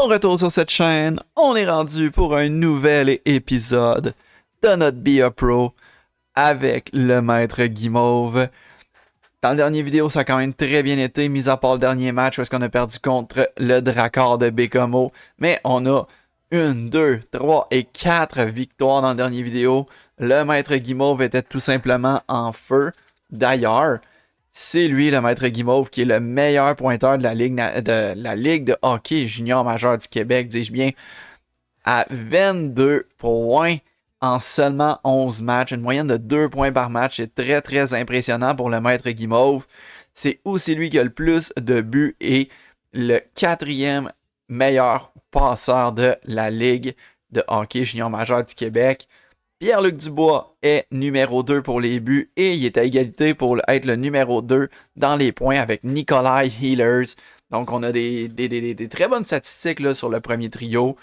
Bon retour sur cette chaîne, on est rendu pour un nouvel épisode de notre Be A Pro avec le maître Guimauve. Dans la dernière vidéo, ça a quand même très bien été, mis à part le dernier match où est-ce qu'on a perdu contre le Drakkar de Bécomo. Mais on a 1, 2, 3 et 4 victoires dans la dernière vidéo. Le maître Guimauve était tout simplement en feu. D'ailleurs, c'est lui, le maître Guimauve, qui est le meilleur pointeur de la Ligue de hockey junior majeur du Québec, dis-je bien, à 22 points en seulement 11 matchs. Une moyenne de 2 points par match. C'est très, très impressionnant pour le maître Guimauve. C'est aussi lui qui a le plus de buts et le 4e meilleur passeur de la Ligue de hockey junior majeur du Québec. Pierre-Luc Dubois est numéro 2 pour les buts et il est à égalité pour être le numéro 2 dans les points avec Nikolai Healers. Donc on a des très bonnes statistiques là, sur le premier trio.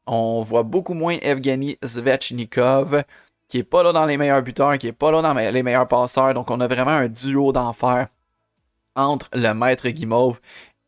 On voit beaucoup moins Evgeny Svechnikov, qui est pas là dans les meilleurs buteurs, qui est pas là dans les meilleurs passeurs. Donc on a vraiment un duo d'enfer entre le maître Guimauve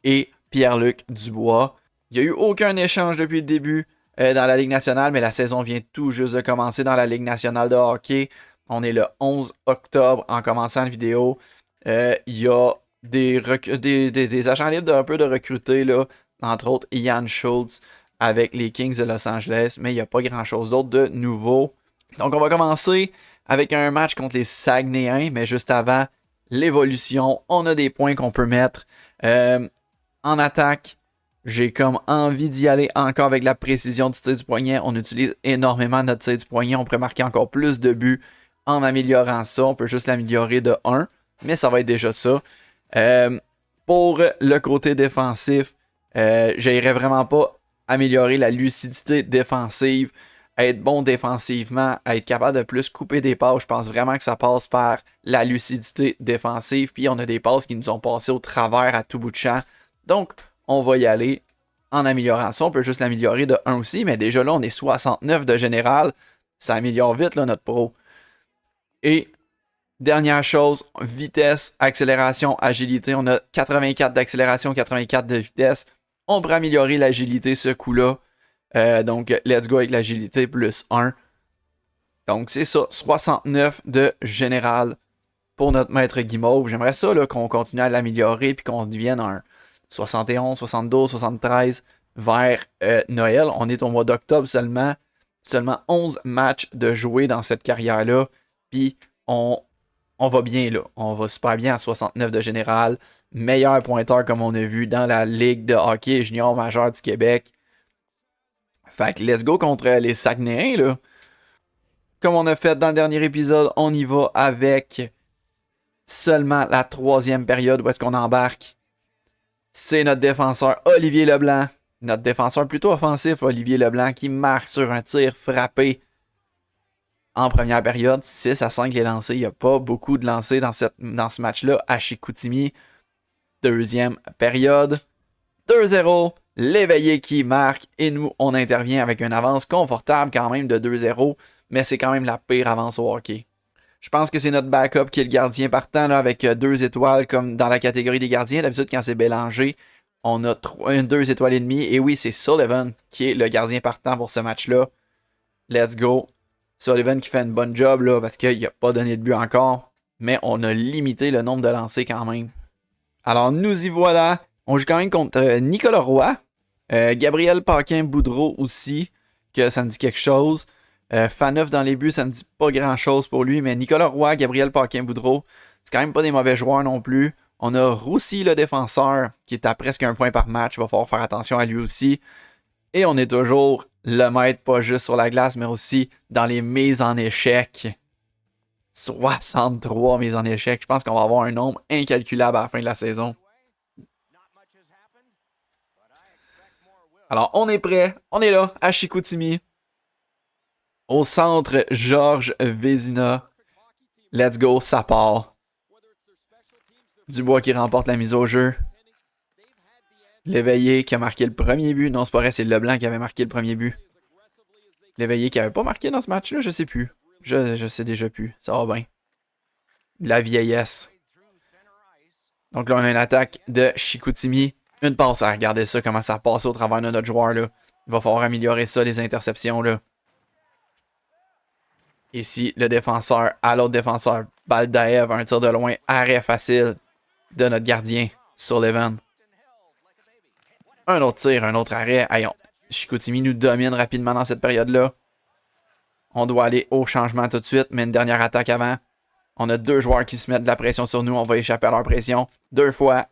et Pierre-Luc Dubois. Il n'y a eu aucun échange depuis le début dans la Ligue nationale, mais la saison vient tout juste de commencer dans la Ligue nationale de hockey. On est le 11 octobre en commençant la vidéo. Il y a des agents libres un peu de recruter, là, entre autres Ian Schultz avec les Kings de Los Angeles, mais il n'y a pas grand-chose d'autre de nouveau. Donc on va commencer avec un match contre les Saguenayens, mais juste avant, l'évolution. On a des points qu'on peut mettre en attaque. J'ai comme envie d'y aller encore avec la précision du tir du poignet. On utilise énormément notre tir du poignet. On pourrait marquer encore plus de buts en améliorant ça. On peut juste l'améliorer de 1, mais ça va être déjà ça. Pour le côté défensif, j'irais vraiment pas améliorer la lucidité défensive, être bon défensivement, être capable de plus couper des passes. Je pense vraiment que ça passe par la lucidité défensive. Puis on a des passes qui nous ont passé au travers à tout bout de champ. Donc, on va y aller en améliorant ça. On peut juste l'améliorer de 1 aussi, mais déjà là, on est 69 de général. Ça améliore vite, là, notre pro. Et dernière chose, vitesse, accélération, agilité. On a 84 d'accélération, 84 de vitesse. On pourrait améliorer l'agilité ce coup-là. Donc, let's go avec l'agilité plus 1. Donc, c'est ça, 69 de général pour notre maître Guimauve. J'aimerais ça qu'on continue à l'améliorer puis qu'on devienne un 71, 72, 73 vers Noël. On est au mois d'octobre seulement. Seulement 11 matchs de jouer dans cette carrière-là. Puis on va bien là. On va super bien à 69 de général. Meilleur pointeur comme on a vu dans la Ligue de hockey junior majeur du Québec. Fait que let's go contre les Saguenayens là. Comme on a fait dans le dernier épisode, on y va avec seulement la 3e période où est-ce qu'on embarque. C'est notre défenseur Olivier Leblanc. Notre défenseur plutôt offensif, Olivier Leblanc, qui marque sur un tir frappé en première période. 6 à 5 les lancers. Il n'y a pas beaucoup de lancers dans ce match-là à Chicoutimi. 2e période. 2-0. L'éveillé qui marque. Et nous, on intervient avec une avance confortable quand même de 2-0. Mais c'est quand même la pire avance au hockey. Je pense que c'est notre backup qui est le gardien partant là, avec 2 étoiles comme dans la catégorie des gardiens. D'habitude, quand c'est Bélanger, on a 2 étoiles et demie. Et oui, c'est Sullivan qui est le gardien partant pour ce match-là. Let's go. Sullivan qui fait une bonne job là, parce qu'il n'a pas donné de but encore. Mais on a limité le nombre de lancers quand même. Alors nous y voilà. On joue quand même contre Nicolas Roy. Gabriel Paquin-Boudreau aussi, que ça me dit quelque chose. Faneuf dans les buts, ça me dit pas grand chose pour lui, mais Nicolas Roy, Gabriel Paquin-Boudreau, c'est quand même pas des mauvais joueurs non plus. On a Roussy, le défenseur, qui est à presque 1 point par match. Il va falloir faire attention à lui aussi. Et on est toujours le maître, pas juste sur la glace, mais aussi dans les mises en échec. 63 mises en échec. Je pense qu'on va avoir un nombre incalculable à la fin de la saison. Alors, on est prêt. On est là, à Chicoutimi. Au centre, Georges Vézina. Let's go, ça part. Dubois qui remporte la mise au jeu. L'éveillé qui a marqué le premier but. Non, c'est pas vrai, c'est Leblanc qui avait marqué le premier but. L'éveillé qui avait pas marqué dans ce match-là, je sais plus. Je sais déjà plus. Ça va bien. La vieillesse. Donc là, on a une attaque de Chicoutimi Une passe. Ah, regardez ça, comment ça a passé au travers de notre joueur, là. Il va falloir améliorer ça, les interceptions, là. Ici, le défenseur à l'autre défenseur. Baldaev, un tir de loin. Arrêt facile de notre gardien, Sullivan. Un autre tir, un autre arrêt. Ayons. Chicoutimi nous domine rapidement dans cette période-là. On doit aller au changement tout de suite, mais une dernière attaque avant. On a deux joueurs qui se mettent de la pression sur nous. On va échapper à leur pression. Deux fois.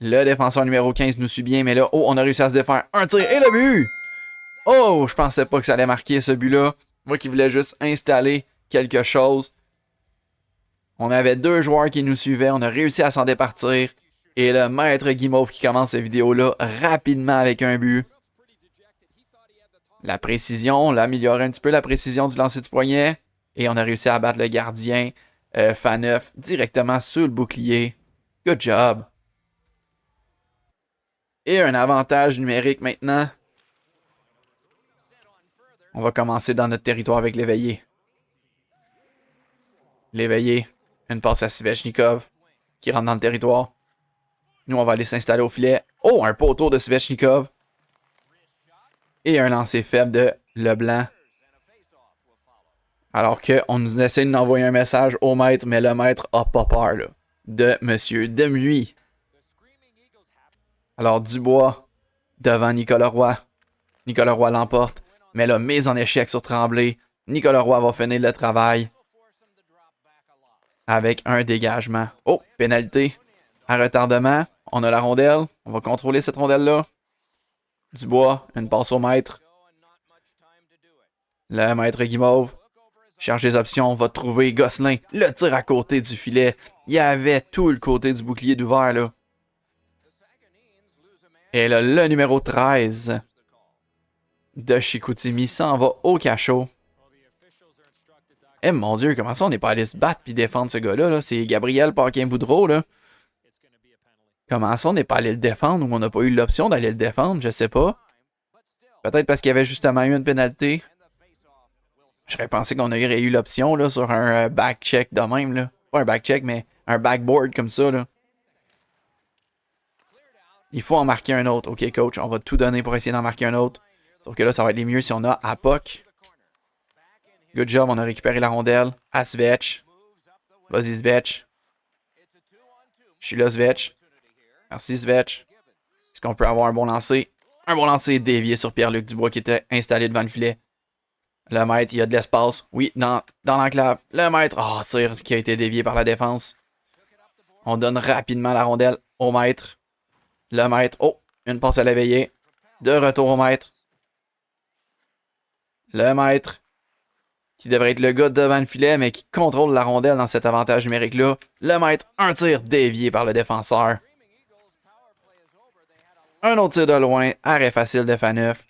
Le défenseur numéro 15 nous suit bien, mais là, oh, on a réussi à se défaire. Un tir et le but! Oh, je pensais pas que ça allait marquer ce but-là. Moi qui voulais juste installer quelque chose. On avait deux joueurs qui nous suivaient. On a réussi à s'en départir. Et le maître Guimauve qui commence cette vidéo-là rapidement avec un but. La précision, on l'a amélioré un petit peu, la précision du lancer du poignet. Et on a réussi à battre le gardien Faneuf directement sur le bouclier. Good job. Et un avantage numérique maintenant. On va commencer dans notre territoire avec l'éveillé. L'éveillé, une passe à Svechnikov qui rentre dans le territoire. Nous, on va aller s'installer au filet. Oh, un poteau de Svechnikov. Et un lancer faible de Leblanc. Alors qu'on nous essaie de nous envoyer un message au maître, mais le maître a pas peur là, de Monsieur Demuy. Alors Dubois devant Nicolas Roy. Nicolas Roy l'emporte, mais là, mise en échec sur Tremblay. Nicolas Roy va finir le travail avec un dégagement. Oh, pénalité à retardement. On a la rondelle. On va contrôler cette rondelle-là. Dubois, une passe au maître. Le maître Guimauve cherche des options, on va trouver Gosselin. Le tir à côté du filet. Il y avait tout le côté du bouclier d'ouvert, là. Et là, le numéro 13 de Chicoutimi s'en va au cachot. Eh mon Dieu, comment ça on n'est pas allé se battre puis défendre ce gars-là, là? C'est Gabriel Paquin-Boudreau, là. Comment ça on n'est pas allé le défendre ou on n'a pas eu l'option d'aller le défendre, je sais pas. Peut-être parce qu'il y avait justement eu une pénalité. J'aurais pensé qu'on aurait eu l'option là sur un back-check de même, là. Pas un back-check, mais un backboard comme ça, là. Il faut en marquer un autre. Ok, coach, on va tout donner pour essayer d'en marquer un autre. Sauf que là, ça va être mieux si on a Apok. Good job, on a récupéré la rondelle. À Svech. Vas-y, Svech. Je suis là, Svech. Merci, Svech. Est-ce qu'on peut avoir un bon lancer? Un bon lancer dévié sur Pierre-Luc Dubois qui était installé devant le filet. Le maître, il y a de l'espace. Oui, dans l'enclave. Le maître. Oh, tir qui a été dévié par la défense. On donne rapidement la rondelle au maître. Le maître. Oh, une passe à l'éveillé. De retour au maître. Le maître. Qui devrait être le gars devant le filet, mais qui contrôle la rondelle dans cet avantage numérique-là. Le maître. Un tir dévié par le défenseur. Un autre tir de loin. Arrêt facile de Faneuf.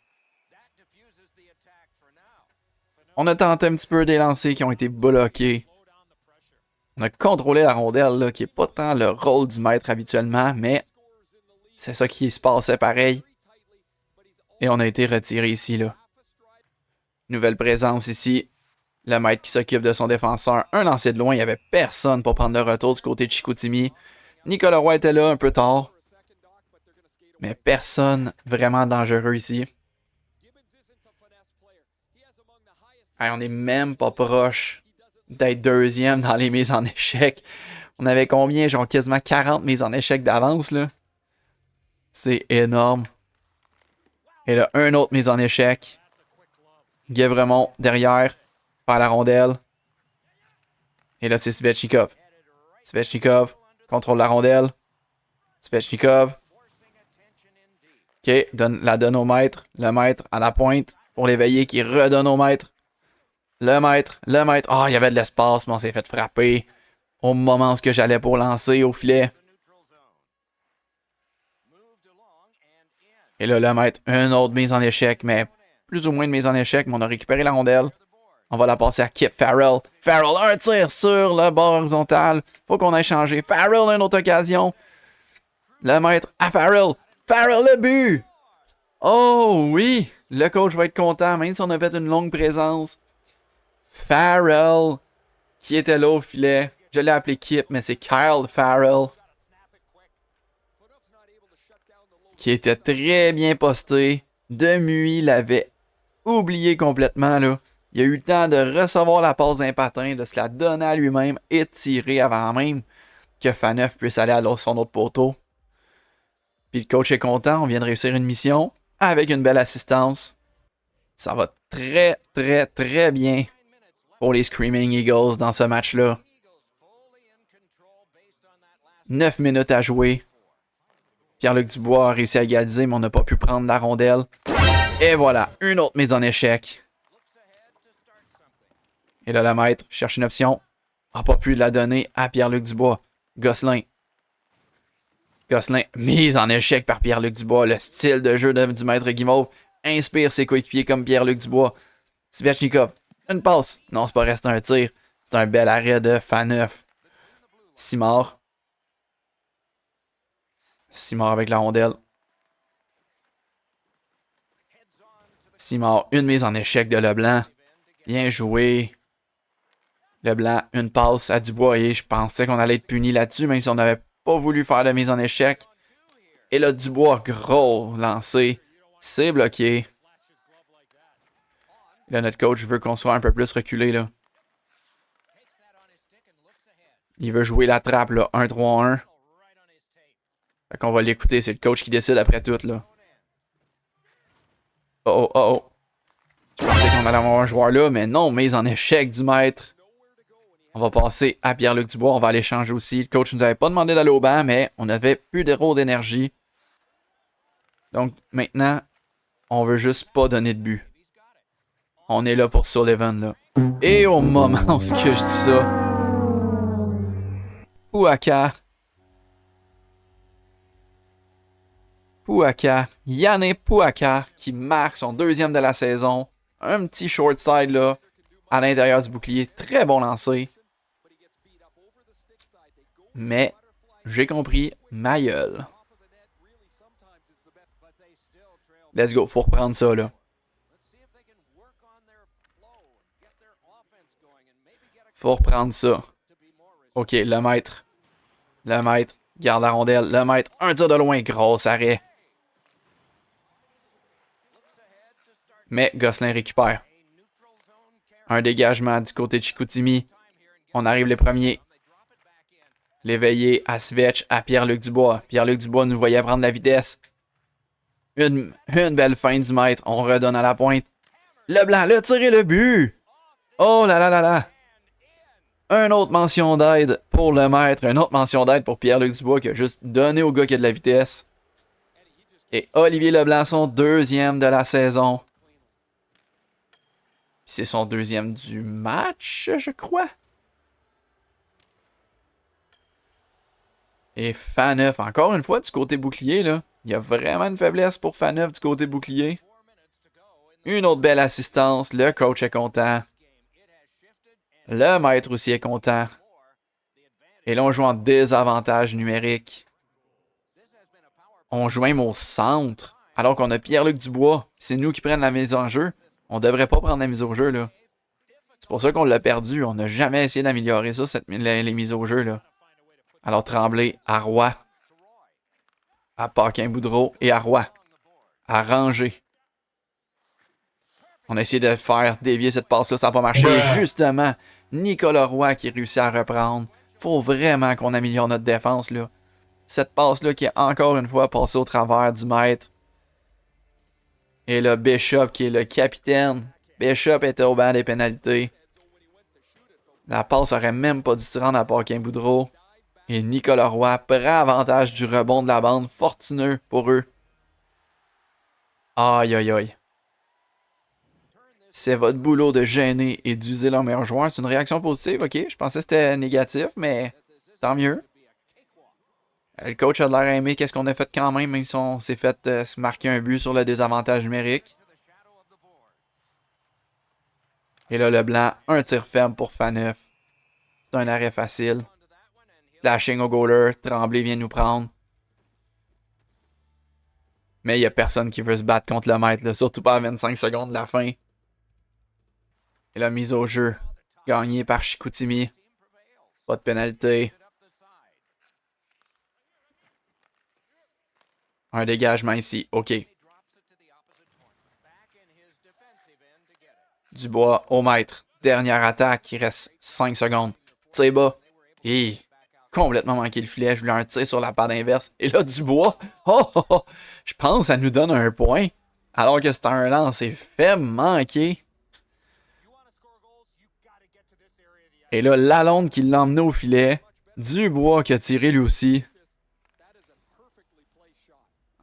On a tenté un petit peu des lancers qui ont été bloqués. On a contrôlé la rondelle, là, qui n'est pas tant le rôle du maître habituellement, mais c'est ça qui se passait pareil. Et on a été retiré ici, là. Nouvelle présence ici. Le maître qui s'occupe de son défenseur. Un lancer de loin, il n'y avait personne pour prendre le retour du côté de Chicoutimi. Nicolas Roy était là un peu tard. Mais personne vraiment dangereux ici. Hey, on n'est même pas proche d'être deuxième dans les mises en échec. On avait combien? Genre quasiment 40 mises en échec d'avance, là. C'est énorme. Et là, un autre mise en échec. Guévremont derrière, par la rondelle. Et là, c'est Svechnikov. Svechnikov contrôle la rondelle. Svechnikov. OK, la donne au maître. Le maître à la pointe pour l'éveiller qui redonne au maître. Le maître. Ah, il y avait de l'espace, mais on s'est fait frapper au moment où j'allais pour lancer au filet. Et là, le maître, une autre mise en échec, mais plus ou moins de mise en échec, mais on a récupéré la rondelle. On va la passer à Kip Farrell. Farrell, un tir sur le bord horizontal. Faut qu'on aille changer. Farrell, une autre occasion. Le maître à Farrell. Farrell, le but! Oh oui! Le coach va être content, même si on a fait une longue présence. Farrell, qui était là au filet. Je l'ai appelé Kip, mais c'est Kyle Farrell. qui était très bien posté. Demui l'avait oublié complètement, là. Il a eu le temps de recevoir la passe d'un patin, de se la donner à lui-même et de tirer avant même que Faneuf puisse aller à son autre poteau. Puis le coach est content, on vient de réussir une mission avec une belle assistance. Ça va très, très, très bien pour les Screaming Eagles dans ce match-là. 9 minutes à jouer. Pierre-Luc Dubois a réussi à égaliser, mais on n'a pas pu prendre la rondelle. Et voilà, une autre mise en échec. Et là, le maître cherche une option. N'a pas pu la donner à Pierre-Luc Dubois. Gosselin. Gosselin, mise en échec par Pierre-Luc Dubois. Le style de jeu du maître Guimauve inspire ses coéquipiers comme Pierre-Luc Dubois. Svechnikov, une passe. Non, c'est pas resté un tir. C'est un bel arrêt de Faneuf. Simard. Simard avec la rondelle. Simard, une mise en échec de Leblanc. Bien joué. Leblanc, une passe à Dubois. Et je pensais qu'on allait être puni là-dessus, même si on n'avait pas voulu faire de mise en échec. Et là, Dubois, gros lancé. C'est bloqué. Là, notre coach veut qu'on soit un peu plus reculé, là. Il veut jouer la trappe, là. 1-3-1. Fait qu'on va l'écouter. C'est le coach qui décide après tout, là. Oh, oh, oh, oh. Je pensais qu'on allait avoir un joueur là, mais non, mise en échec du maître. On va passer à Pierre-Luc Dubois. On va aller changer aussi. Le coach nous avait pas demandé d'aller au banc, mais on avait plus d'héros d'énergie. Donc, maintenant, on veut juste pas donner de but. On est là pour Sullivan, là. Et au moment où je dis ça, Yannick Pouaka qui marque son deuxième de la saison. Un petit short side là, à l'intérieur du bouclier. Très bon lancer. Mais, j'ai compris, ma gueule. Let's go, faut reprendre ça là. Faut reprendre ça. Ok, le maître. Le maître garde la rondelle. Le maître, un tir de loin, gros arrêt. Mais Gosselin récupère. Un dégagement du côté de Chicoutimi. On arrive les premiers. L'éveillé à Svech, à Pierre-Luc Dubois. Pierre-Luc Dubois nous voyait prendre la vitesse. Une belle fin du maître. On redonne à la pointe. Leblanc, le tir et le but. Oh là là là là. Une autre mention d'aide pour le maître. Une autre mention d'aide pour Pierre-Luc Dubois qui a juste donné au gars qui a de la vitesse. Et Olivier Leblanc, son deuxième de la saison. C'est son deuxième du match, je crois. Et Faneuf, encore une fois, du côté bouclier, là. Il y a vraiment une faiblesse pour Faneuf du côté bouclier. Une autre belle assistance. Le coach est content. Le maître aussi est content. Et là, on joue en désavantage numérique. On joue même au centre. Alors qu'on a Pierre-Luc Dubois. C'est nous qui prennent la mise en jeu. On devrait pas prendre la mise au jeu, là. C'est pour ça qu'on l'a perdu. On n'a jamais essayé d'améliorer ça, les mises au jeu, là. Alors, Tremblay à Roy. À Paquin-Boudreau et à Roy. À Ranger. On a essayé de faire dévier cette passe-là, ça n'a pas marché. Et justement, Nicolas Roy qui réussit à reprendre. Faut vraiment qu'on améliore notre défense, là. Cette passe-là qui est encore une fois passée au travers du maître. Et là, Bishop qui est le capitaine. Bishop était au banc des pénalités. La passe aurait même pas dû se rendre à Paquin-Boudreau. Et Nicolas Roy prend avantage du rebond de la bande. Fortuneux pour eux. Aïe aïe aïe. C'est votre boulot de gêner et d'user leur meilleur joueur. C'est une réaction positive, ok. Je pensais que c'était négatif, mais tant mieux. Le coach a l'air aimé qu'est-ce qu'on a fait quand même si on s'est fait se marquer un but sur le désavantage numérique. Et là, Leblanc, un tir ferme pour Faneuf. C'est un arrêt facile. Flashing au goaler, Tremblay vient nous prendre. Mais il n'y a personne qui veut se battre contre le maître, là, surtout pas à 25 secondes de la fin. Et la mise au jeu, gagnée par Chicoutimi. Pas de pénalité. Un dégagement ici. OK. Dubois au mètre. Dernière attaque. Il reste 5 secondes. Tire bas. Et complètement manqué le filet. Je voulais un tir sur la patte inverse. Et là, Dubois. Oh, oh, oh. Je pense que ça nous donne un point. Alors que c'était un lance. C'est fait manquer. Et là, Lalonde qui l'a emmené au filet. Dubois qui a tiré lui aussi.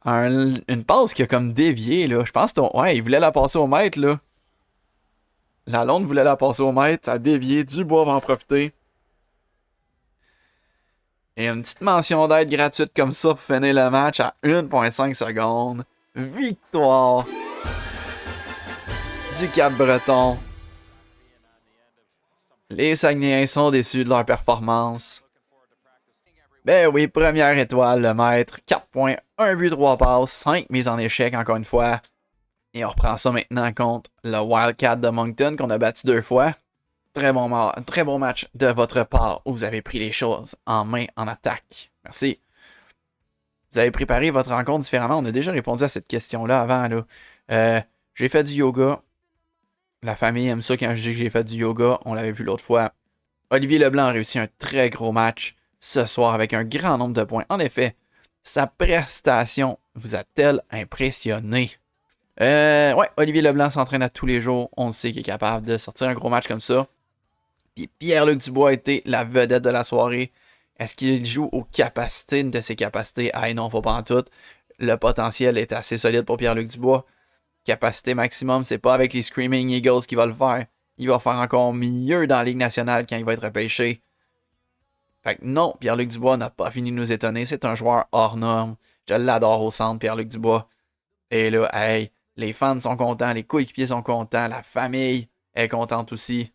Une passe qui a comme dévié, là. Je pense que ouais, il voulait la passer au mètre, là. Lalonde voulait la passer au mètre. Ça a dévié. Dubois va en profiter. Et une petite mention d'aide gratuite comme ça pour finir le match à 1,5 secondes. Victoire du Cap-Breton. Les Saguenayens sont déçus de leur performance. Ben oui, première étoile, le maître. 4 points, 1 but, 3 passes, 5 mises en échec encore une fois. Et on reprend ça maintenant contre le Wildcat de Moncton qu'on a battu 2 fois. Très bon match de votre part où vous avez pris les choses en main en attaque. Merci. Vous avez préparé votre rencontre différemment. On a déjà répondu à cette question-là avant. Là. J'ai fait du yoga. La famille aime ça quand je dis que j'ai fait du yoga. On l'avait vu l'autre fois. Olivier Leblanc a réussi un très gros match ce soir avec un grand nombre de points. En effet, sa prestation vous a-t-elle impressionné? Ouais, Olivier Leblanc s'entraîne à tous les jours. On sait qu'il est capable de sortir un gros match comme ça. Puis Pierre-Luc Dubois a été la vedette de la soirée. Est-ce qu'il joue aux capacités de ses capacités? Ah non, pas en tout. Le potentiel est assez solide pour Pierre-Luc Dubois. Capacité maximum, c'est pas avec les Screaming Eagles qu'il va le faire. Il va faire encore mieux dans la Ligue nationale quand il va être repêché. Fait que non, Pierre-Luc Dubois n'a pas fini de nous étonner. C'est un joueur hors norme. Je l'adore au centre, Pierre-Luc Dubois. Et là, hey, les fans sont contents, les coéquipiers sont contents, la famille est contente aussi.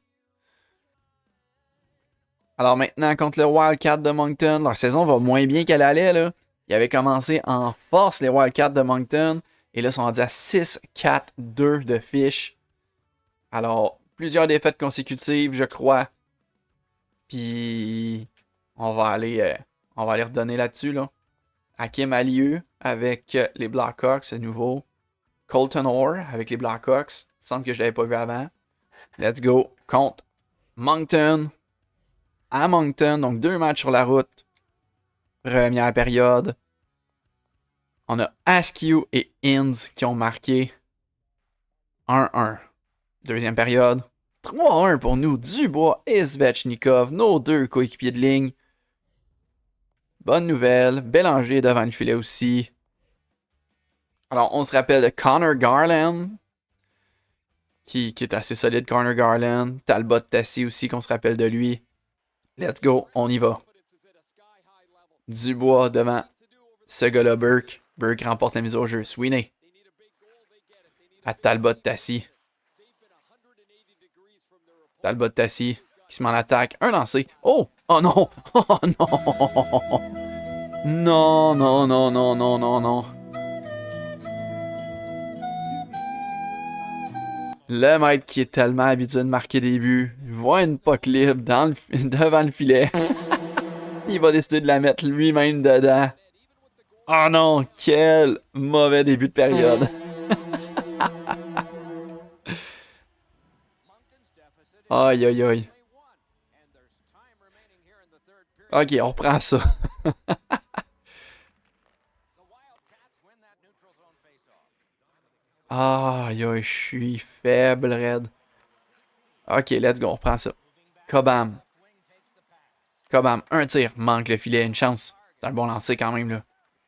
Alors maintenant, contre le Wildcat de Moncton, leur saison va moins bien qu'elle allait. Là. Ils avaient commencé en force, les Wildcats de Moncton. Et là, ils sont rendus à 6-4-2 de fiche. Alors, plusieurs défaites consécutives, je crois. Puis, on va aller redonner là-dessus. Là. Hakim Alieu avec les Blackhawks, c'est nouveau. Colton Orr avec les Blackhawks. Il me semble que je ne l'avais pas vu avant. Let's go. Contre Moncton. À Moncton, donc 2 matchs sur la route. Première période. On a Askew et Inns qui ont marqué 1-1. Deuxième période. 3-1 pour nous. Dubois et Svechnikov, nos 2 coéquipiers de ligne. Bonne nouvelle. Bélanger devant le filet aussi. Alors, on se rappelle de Connor Garland, qui est assez solide, Connor Garland. Talbot Tassi aussi, qu'on se rappelle de lui. Let's go, on y va. Dubois devant ce gars-là, Burke. Burke remporte la mise au jeu. Sweeney. À Talbot Tassi. Talbot Tassi qui se met en attaque. Un lancé. Oh! Oh non! Oh non! Non, non, non, non, non, non, non. Le maître qui est tellement habitué de marquer des buts, il voit une puck libre devant le filet. Il va décider de la mettre lui-même dedans. Oh non, quel mauvais début de période. Aïe aïe aïe. Ok, on reprend ça. Aïe aïe, je suis faible, raide. Ok, let's go, on reprend ça. Cobham. Cobham, un tir, manque le filet, une chance. C'est un bon lancer quand même, là.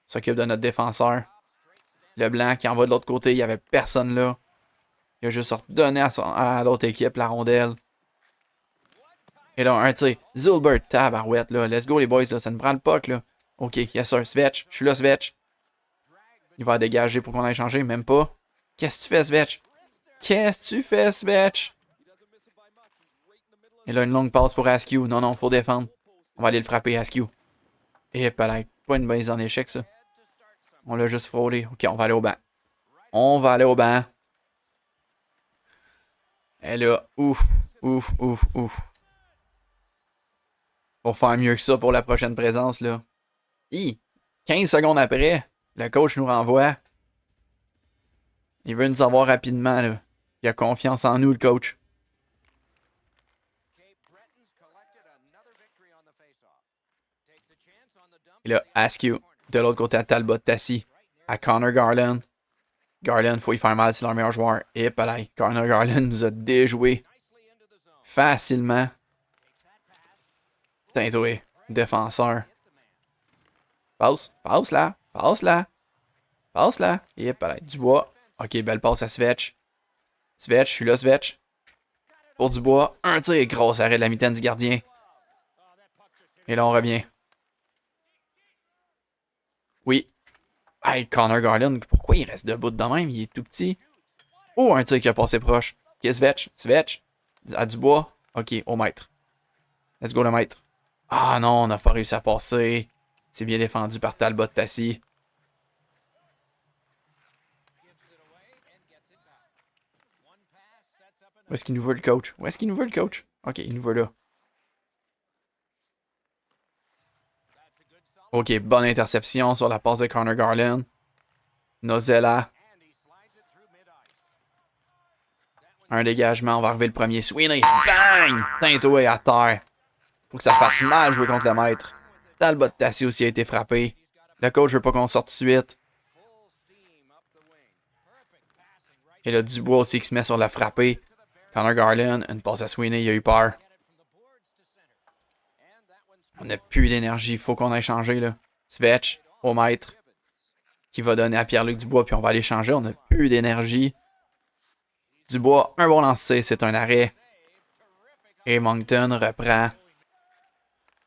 S'occupe de notre défenseur. Leblanc qui envoie de l'autre côté, il n'y avait personne là. Il a juste redonné à l'autre équipe la rondelle. Et là, un tir. Zilbert, tabarouette, là. Let's go, les boys, là. Ça nous prend le puck, là. Ok, yes sir. Svetch. Je suis là, Svetch. Il va dégager pour qu'on aille changer. Même pas. Qu'est-ce que tu fais, Svetch? Qu'est-ce que tu fais, Svetch? Et là, une longue passe pour Askew. Non, non, faut défendre. On va aller le frapper, Askew. Et pas une mise en échec, ça. On l'a juste frôlé. Ok, on va aller au banc. On va aller au banc. Et là, ouf, ouf, ouf, ouf. Faut faire mieux que ça pour la prochaine présence, là. 15 secondes après. Le coach nous renvoie. Il veut nous avoir rapidement, là. Il a confiance en nous, le coach. Et là, Askew, de l'autre côté à Talbot Tassi, à Connor Garland. Garland, faut y faire mal, c'est leur meilleur joueur. Et pareil, Connor Garland nous a déjoué facilement. Putain, défenseur. Passe là. Et pareil, Dubois. Ok, belle passe à Svetch. Svetch, je suis là, Svetch. Pour Dubois, un tir, gros arrêt de la mitaine du gardien. Et là, on revient. Oui. Hey, Connor Garland, pourquoi il reste debout de même? Il est tout petit. Oh, un tir qui a passé proche. Ok, Svetch. À Dubois. Ok, au maître. Let's go, le maître. Ah non, on n'a pas réussi à passer. C'est bien défendu par Talbot Tassi. Où est-ce qu'il nous veut, le coach? Ok, il nous veut là. Ok, bonne interception sur la passe de Connor Garland. Nozella. Un dégagement, on va arriver le premier. Sweeney, bang! Tinto à terre. Faut que ça fasse mal jouer contre le maître. Talbot Tassi aussi a été frappé. Le coach veut pas qu'on sorte tout de suite. Et là, Dubois aussi qui se met sur la frappée. Connor Garland, une passe à Sweeney, il a eu peur. On n'a plus d'énergie, faut qu'on aille changer là. Svetch, au maître, qui va donner à Pierre-Luc Dubois, puis on va aller changer, on n'a plus d'énergie. Dubois, un bon lancer, c'est un arrêt. Et Moncton reprend.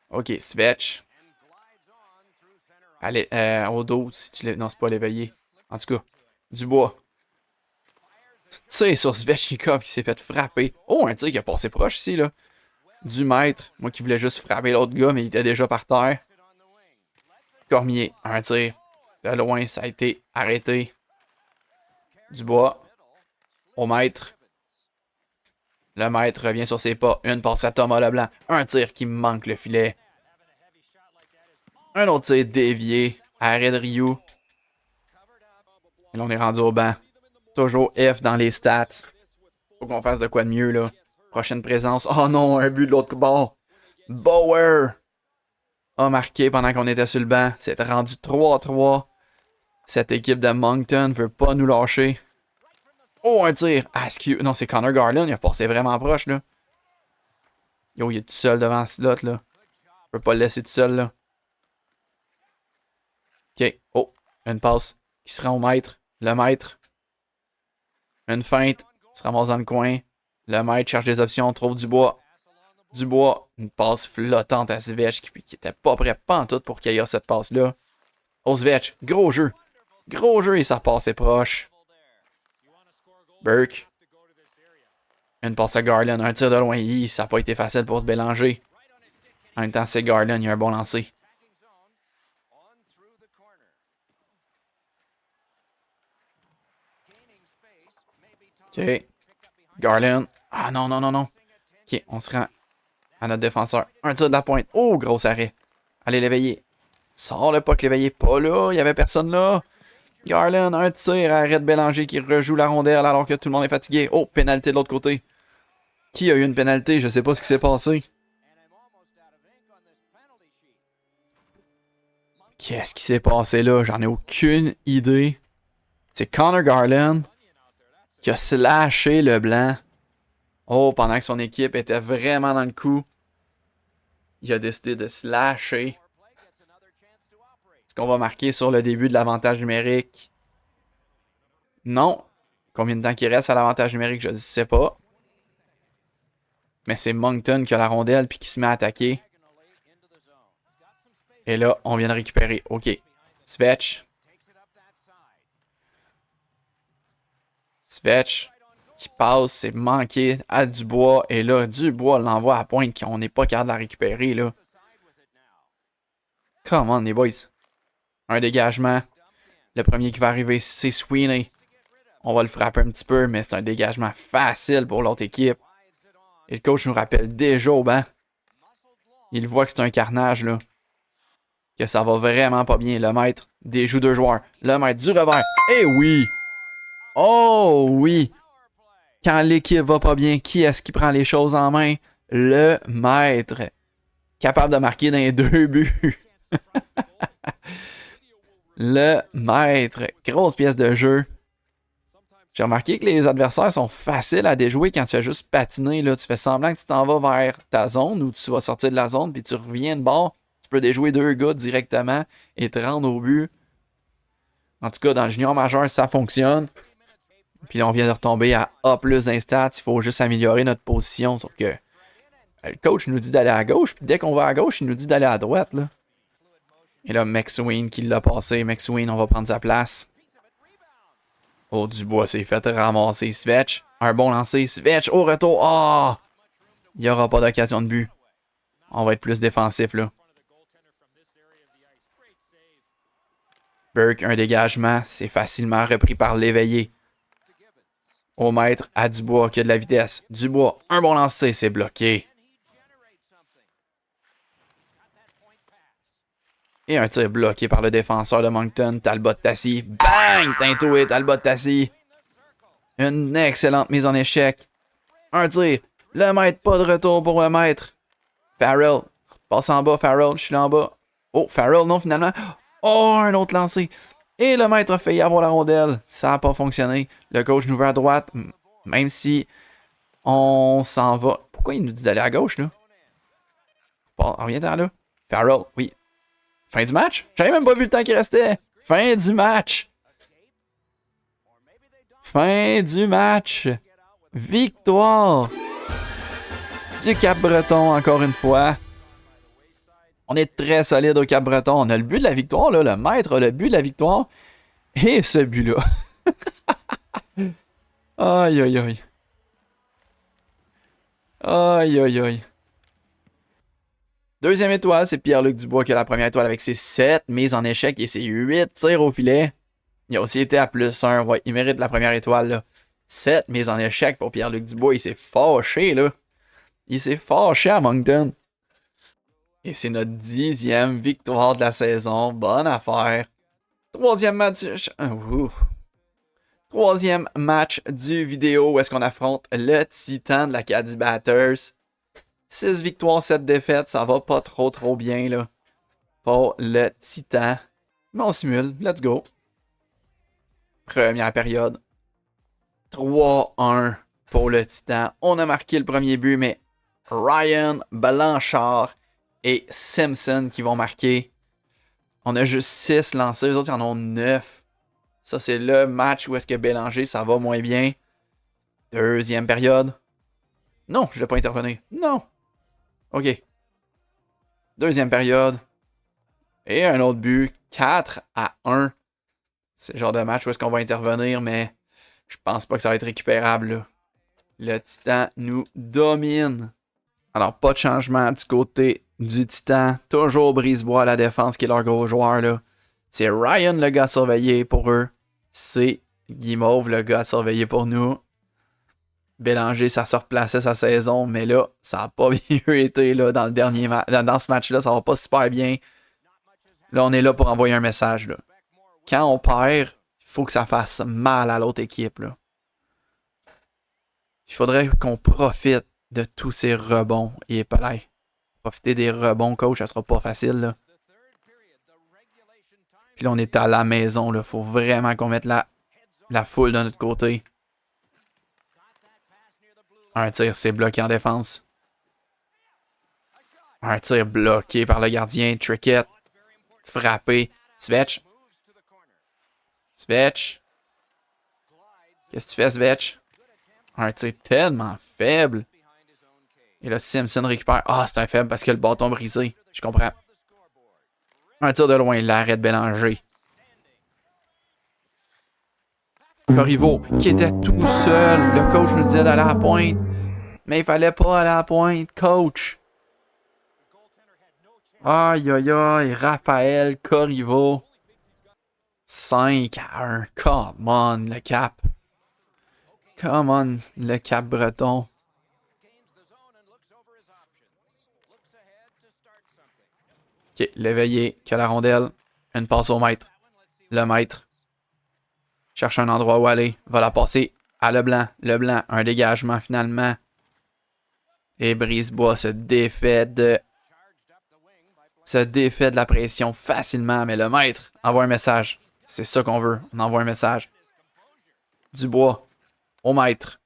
Ok, Svetch. Allez, au dos, si tu non, c'est pas l'éveiller. En tout cas, Dubois. Tu sais, sur Svechnikov qui s'est fait frapper. Oh, un tir qui a passé proche ici, là. Du maître. Moi qui voulais juste frapper l'autre gars, mais il était déjà par terre. Cormier, un tir. De loin, ça a été arrêté. Dubois. Au maître. Le maître revient sur ses pas. Une passe à Thomas Leblanc. Un tir qui manque le filet. Un autre tir dévié. Arrêt de Ryu. Et là, on est rendu au banc. Toujours F dans les stats. Faut qu'on fasse de quoi de mieux, là. Prochaine présence. Oh non, un but de l'autre bord. Bauer a marqué pendant qu'on était sur le banc. C'est rendu 3-3. Cette équipe de Moncton veut pas nous lâcher. Oh, un tir. Askew. Non, c'est Connor Garland. Il a passé vraiment proche, là. Yo, il est tout seul devant ce slot, là. Je peux pas le laisser tout seul, là. Ok. Oh, une passe qui se rend au maître. Le maître. Une feinte. Il se ramasse dans le coin. Le maître cherche des options. Trouve Dubois. Dubois. Une passe flottante à Svetch qui était pas prêt pantoute pour qu'il y ait cette passe-là. Oh, Svetch. Gros jeu. Gros jeu et ça passait proche. Burke. Une passe à Garland. Un tir de loin. Ça n'a pas été facile pour se Bélanger. En même temps, c'est Garland. Il y a un bon lancer. Ok. Garland. Ah non. Ok, on se rend à notre défenseur. Un tir de la pointe. Oh, gros arrêt. Allez, l'éveiller. Sors le puck, l'éveiller. Pas là. Il n'y avait personne là. Garland, un tir. Arrête Bélanger qui rejoue la rondelle alors que tout le monde est fatigué. Oh, pénalité de l'autre côté. Qui a eu une pénalité? Je sais pas ce qui s'est passé. Qu'est-ce qui s'est passé là? J'en ai aucune idée. C'est Connor Garland qui a slashé le blanc. Oh, pendant que son équipe était vraiment dans le coup, il a décidé de slasher. Est-ce qu'on va marquer sur le début de l'avantage numérique? Non. Combien de temps qu'il reste à l'avantage numérique, je ne sais pas. Mais c'est Moncton qui a la rondelle puis qui se met à attaquer. Et là, on vient de récupérer. OK. Svetch. Svetch qui passe, c'est manqué à Dubois. Et là, Dubois l'envoie à pointe qu'on n'est pas capable de la récupérer, là. Come on, les boys. Un dégagement. Le premier qui va arriver, c'est Sweeney. On va le frapper un petit peu, mais c'est un dégagement facile pour l'autre équipe. Et le coach nous rappelle déjà au banc. Il voit que c'est un carnage, là. Que ça va vraiment pas bien. Le maître. Déjoue deux joueurs. Le maître du revers. Eh oui! Oh oui! Quand l'équipe va pas bien, qui est-ce qui prend les choses en main? Le maître. Capable de marquer dans les 2 buts. Le maître. Grosse pièce de jeu. J'ai remarqué que les adversaires sont faciles à déjouer quand tu as juste patiné. Là. Tu fais semblant que tu t'en vas vers ta zone ou tu vas sortir de la zone puis tu reviens de bord. Tu peux déjouer 2 gars directement et te rendre au but. En tout cas, dans le junior majeur, ça fonctionne. Puis là, on vient de retomber à A+ d'instats. Il faut juste améliorer notre position. Sauf que le coach nous dit d'aller à gauche. Puis dès qu'on va à gauche, il nous dit d'aller à droite. Là. Et là, McSween qui l'a passé. McSween, on va prendre sa place. Oh, Dubois s'est fait ramasser. Svetch, un bon lancer. Svetch au retour. Ah! Oh! Il n'y aura pas d'occasion de but. On va être plus défensif, là. Burke, un dégagement. C'est facilement repris par l'éveillé. Au maître, à Dubois qui a de la vitesse. Dubois, un bon lancer. C'est bloqué. Et un tir bloqué par le défenseur de Moncton, Talbot-Tassi. Bang! Tintoué, Talbot-Tassi. Une excellente mise en échec. Un tir. Le maître, pas de retour pour le maître. Farrell. Passe en bas, Farrell. Je suis là en bas. Oh, Farrell, non, finalement. Oh, un autre lancé. Et le maître a failli avoir la rondelle. Ça n'a pas fonctionné. Le coach nous veut à droite. Même si on s'en va. Pourquoi il nous dit d'aller à gauche, là? Reviens-t'en là. Farrell, oui. Fin du match? J'avais même pas vu le temps qui restait. Fin du match. Fin du match. Victoire du Cap-Breton encore une fois. On est très solide au Cap-Breton. On a le but de la victoire, là. Le maître a le but de la victoire. Et ce but-là. Aïe, aïe, aïe. Aïe, aïe, aïe. Deuxième étoile, c'est Pierre-Luc Dubois qui a la première étoile avec ses 7 mises en échec et ses 8 tirs au filet. Il a aussi été à +1. Ouais, il mérite la première étoile, là. 7 mises en échec pour Pierre-Luc Dubois. Il s'est fâché, là. Il s'est fâché à Moncton. Et c'est notre 10e victoire de la saison. Bonne affaire. Troisième match du vidéo où est-ce qu'on affronte le Titan de l'Acadie Batters. 6 victoires, 7 défaites. Ça va pas trop bien, là. Pour le Titan. Mais on simule. Let's go. Première période. 3-1 pour le Titan. On a marqué le premier but, mais Ryan, Blanchard et Simpson qui vont marquer. On a juste 6 lancés, les autres, ils en ont 9. Ça, c'est le match où est-ce que Bélanger, ça va moins bien. Deuxième période. Non, je ne vais pas intervenir. Non. OK. Deuxième période. Et un autre but. 4-1. C'est le genre de match où est-ce qu'on va intervenir, mais je pense pas que ça va être récupérable, là. Le Titan nous domine. Alors, pas de changement du côté du Titan. Toujours Brisebois à la défense qui est leur gros joueur, là. C'est Ryan le gars surveillé pour eux. C'est Guimauve le gars surveillé pour nous. Bélanger, ça se replaçait sa saison, mais là, ça n'a pas bien été là, dans le dernier dans ce match-là. Ça va pas super bien. Là, on est là pour envoyer un message, là. Quand on perd, il faut que ça fasse mal à l'autre équipe, là. Il faudrait qu'on profite de tous ces rebonds. Et là, profiter des rebonds, coach, ça sera pas facile, là. Puis là, on est à la maison, là. Faut vraiment qu'on mette la foule de notre côté. Un tir, c'est bloqué en défense. Un tir bloqué par le gardien. Trickett. Frappé. Svetch. Svetch. Qu'est-ce que tu fais, Svetch? Un tir tellement faible. Et là, Simpson récupère. Ah, c'est un faible parce que le bâton brisé. Je comprends. Un tir de loin. L'arrêt de Bélanger. Corriveau, qui était tout seul. Le coach nous disait d'aller à la pointe. Mais il fallait pas aller à la pointe, coach. Aïe, aïe, aïe. Raphaël Corriveau. 5-1. Come on, le Cap. Come on, le Cap breton. Ok, l'éveillé qui a la rondelle. Une passe au maître. Le maître cherche un endroit où aller. Va la passer à Leblanc. Leblanc, un dégagement finalement. Et Brisebois se défait de la pression facilement. Mais le maître envoie un message. C'est ça qu'on veut. On envoie un message. Dubois au maître.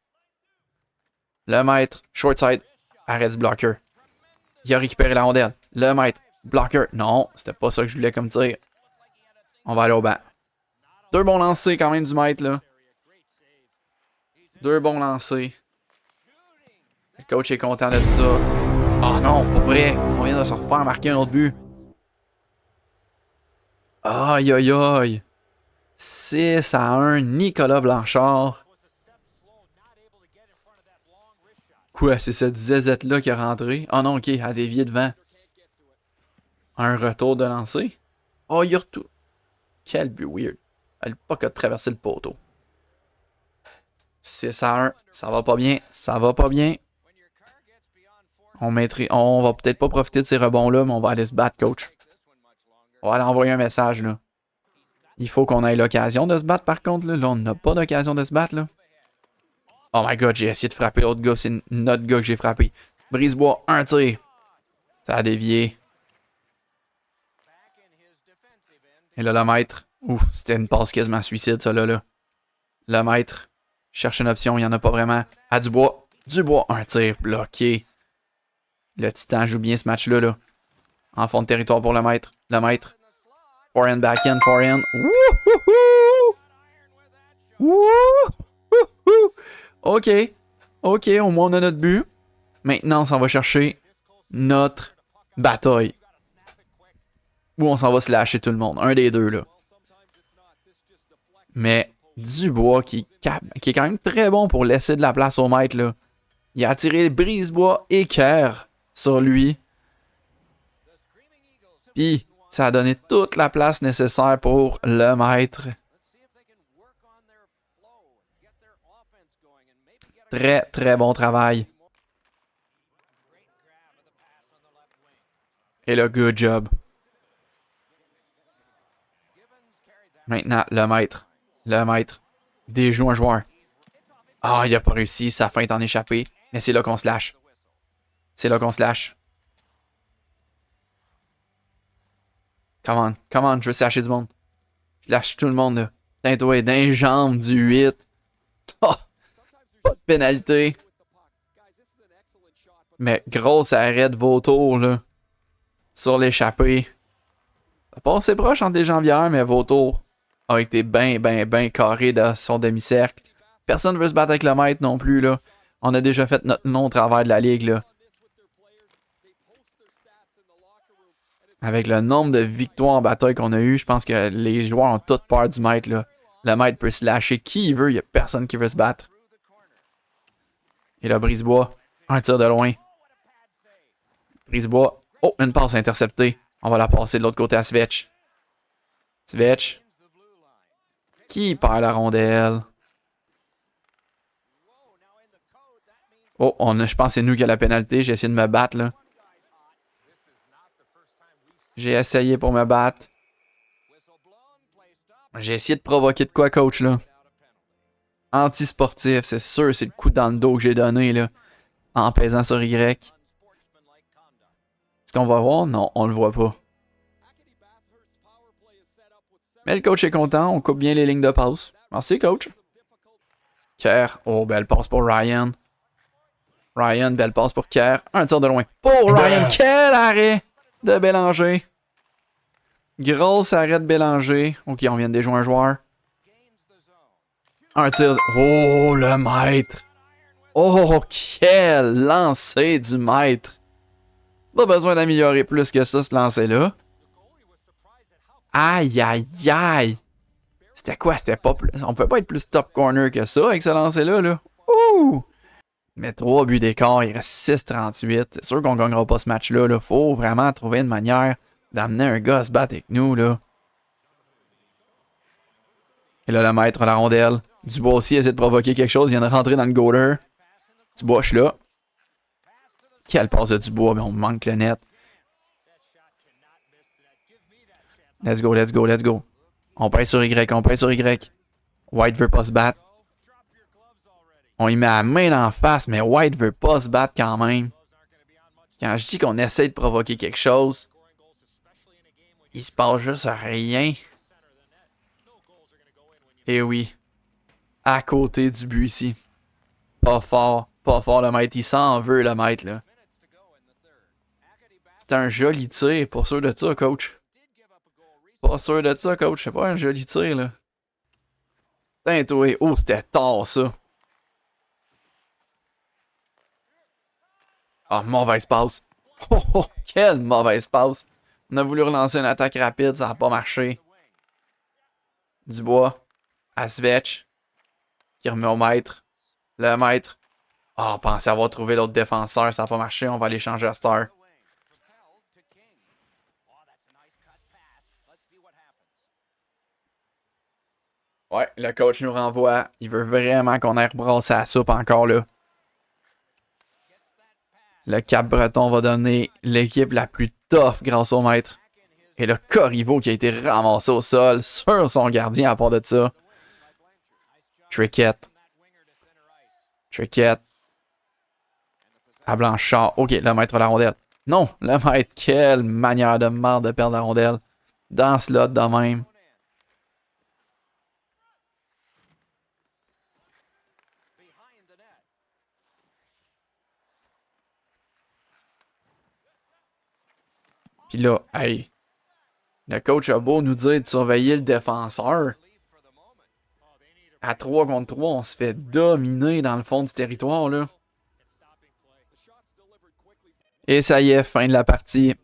Le maître, short side, arrête du blocker. Il a récupéré la rondelle. Le maître, blocker. Non, c'était pas ça que je voulais comme tir. On va aller au banc. 2 bons lancers quand même du maître, là. 2 bons lancers. Le coach est content de ça. Oh non, pas vrai. On vient de se refaire marquer un autre but. Aïe aïe aïe. 6-1, Nicolas Blanchard. Quoi, c'est cette zézette-là qui est rentrée? Oh non, ok, elle a dévié devant. Un retour de lancer. Oh, il a retour. Quel but weird. Elle pas qu'à traverser le poteau. 6-1, ça va pas bien, ça va pas bien. On va peut-être pas profiter de ces rebonds-là, mais on va aller se battre, coach. On va aller envoyer un message, là. Il faut qu'on ait l'occasion de se battre, par contre, là. Là, on n'a pas d'occasion de se battre, là. Oh my god, j'ai essayé de frapper l'autre gars. C'est notre gars que j'ai frappé. Brisebois, un tir. Ça a dévié. Et là, le maître. Ouf, c'était une passe quasiment suicide, ça, là. Le maître cherche une option, il n'y en a pas vraiment. À Dubois. Dubois, un tir bloqué. Le Titan joue bien ce match-là, là. En fond de territoire pour le maître. Le maître. Forehand, backhand, forehand. Wouhouhou! Wouhouhou! OK. OK, au moins on a notre but. Maintenant, on s'en va chercher notre bataille. Ou on s'en va se lâcher tout le monde. Un des deux, là. Mais Dubois, qui est quand même très bon pour laisser de la place au maître, là. Il a attiré Brisebois et Kerr sur lui. Puis, ça a donné toute la place nécessaire pour le maître. Très, très bon travail. Et le good job. Maintenant, le maître. Le maître déjoue un joueur. Ah, il a pas réussi. Sa feinte en échappé. Mais c'est là qu'on se lâche. C'est là qu'on se lâche. Come on, je veux se lâcher du monde. Je lâche tout le monde, là. Tinto d'un jambe du 8. Oh, pas de pénalité. Mais grosse arrêt de Vautour, là. Sur l'échappée. Ça passe assez proche entre les jambières, mais Vautour a été ben carré de son demi-cercle. Personne ne veut se battre avec le maître non plus, là. On a déjà fait notre nom au travers de la ligue, là. Avec le nombre de victoires en bataille qu'on a eu, je pense que les joueurs ont toute peur du maître, là. Le maître peut se lâcher qui il veut, il n'y a personne qui veut se battre. Et là, Brisebois, un tir de loin. Brisebois, oh, une passe interceptée. On va la passer de l'autre côté à Svetch. Svetch. Qui perd la rondelle? Oh, je pense que c'est nous qui a la pénalité. J'ai essayé de me battre, là. J'ai essayé pour me battre. J'ai essayé de provoquer de quoi, coach, là? Anti-sportif, c'est sûr, c'est le coup dans le dos que j'ai donné, là. En pesant sur Y. Est-ce qu'on va voir? Non, on le voit pas. Mais le coach est content, on coupe bien les lignes de passe. Merci, coach. Kerr, oh, belle passe pour Ryan. Ryan, belle passe pour Kerr. Un tir de loin. Pour Ryan, quel arrêt de Bélanger. Grosse arrêt de Bélanger. Ok, on vient de déjouer un joueur. Un tir. Oh, le maître. Oh, quel lancer du maître. Pas besoin d'améliorer plus que ça, ce lancer-là. Aïe, aïe, aïe. C'était quoi? C'était pas plus... On peut pas être plus top corner que ça avec ce lancer-là, là. Ouh! Mais 3 buts d'écart, il reste 6-38. C'est sûr qu'on gagnera pas ce match-là, là. Faut vraiment trouver une manière d'amener un gars à se battre avec nous, là. Et là, le maître, la rondelle. Dubois aussi essaie de provoquer quelque chose. Il vient de rentrer dans le goaler. Dubois, je suis là. Quelle passe de Dubois, mais on manque le net. Let's go, let's go, let's go. On pèse sur Y, on pèse sur Y. White veut pas se battre. On y met la main d'en face, mais White veut pas se battre quand même. Quand je dis qu'on essaie de provoquer quelque chose, il se passe juste rien. Et oui, à côté du but ici. Pas fort le maître. Il s'en veut le maître là. C'est un joli tir, pas sûr de ça, coach. Pas sûr de ça, coach. C'est pas un joli tir là. Putain, toi. Oh, c'était tard ça. Ah, mauvaise passe. Oh, oh, quelle mauvaise passe. On a voulu relancer une attaque rapide, ça n'a pas marché. Dubois. À Svetch. Qui remet au maître. Le maître. Ah, oh, pensez avoir trouvé l'autre défenseur, ça n'a pas marché, on va aller changer à Star. Ouais, le coach nous renvoie. Il veut vraiment qu'on aille rebrasser la soupe encore là. Le Cap-Breton va donner l'équipe la plus tough grâce au maître. Et le Corriveau qui a été ramassé au sol sur son gardien à part de ça. Trickett. À Blanchard. Ok, le maître a la rondelle. Non, le maître, quelle manière de merde de perdre la rondelle. Dans ce lot de même. Puis là, hey, le coach a beau nous dire de surveiller le défenseur. À 3 contre 3, on se fait dominer dans le fond du territoire, là. Et ça y est, fin de la partie.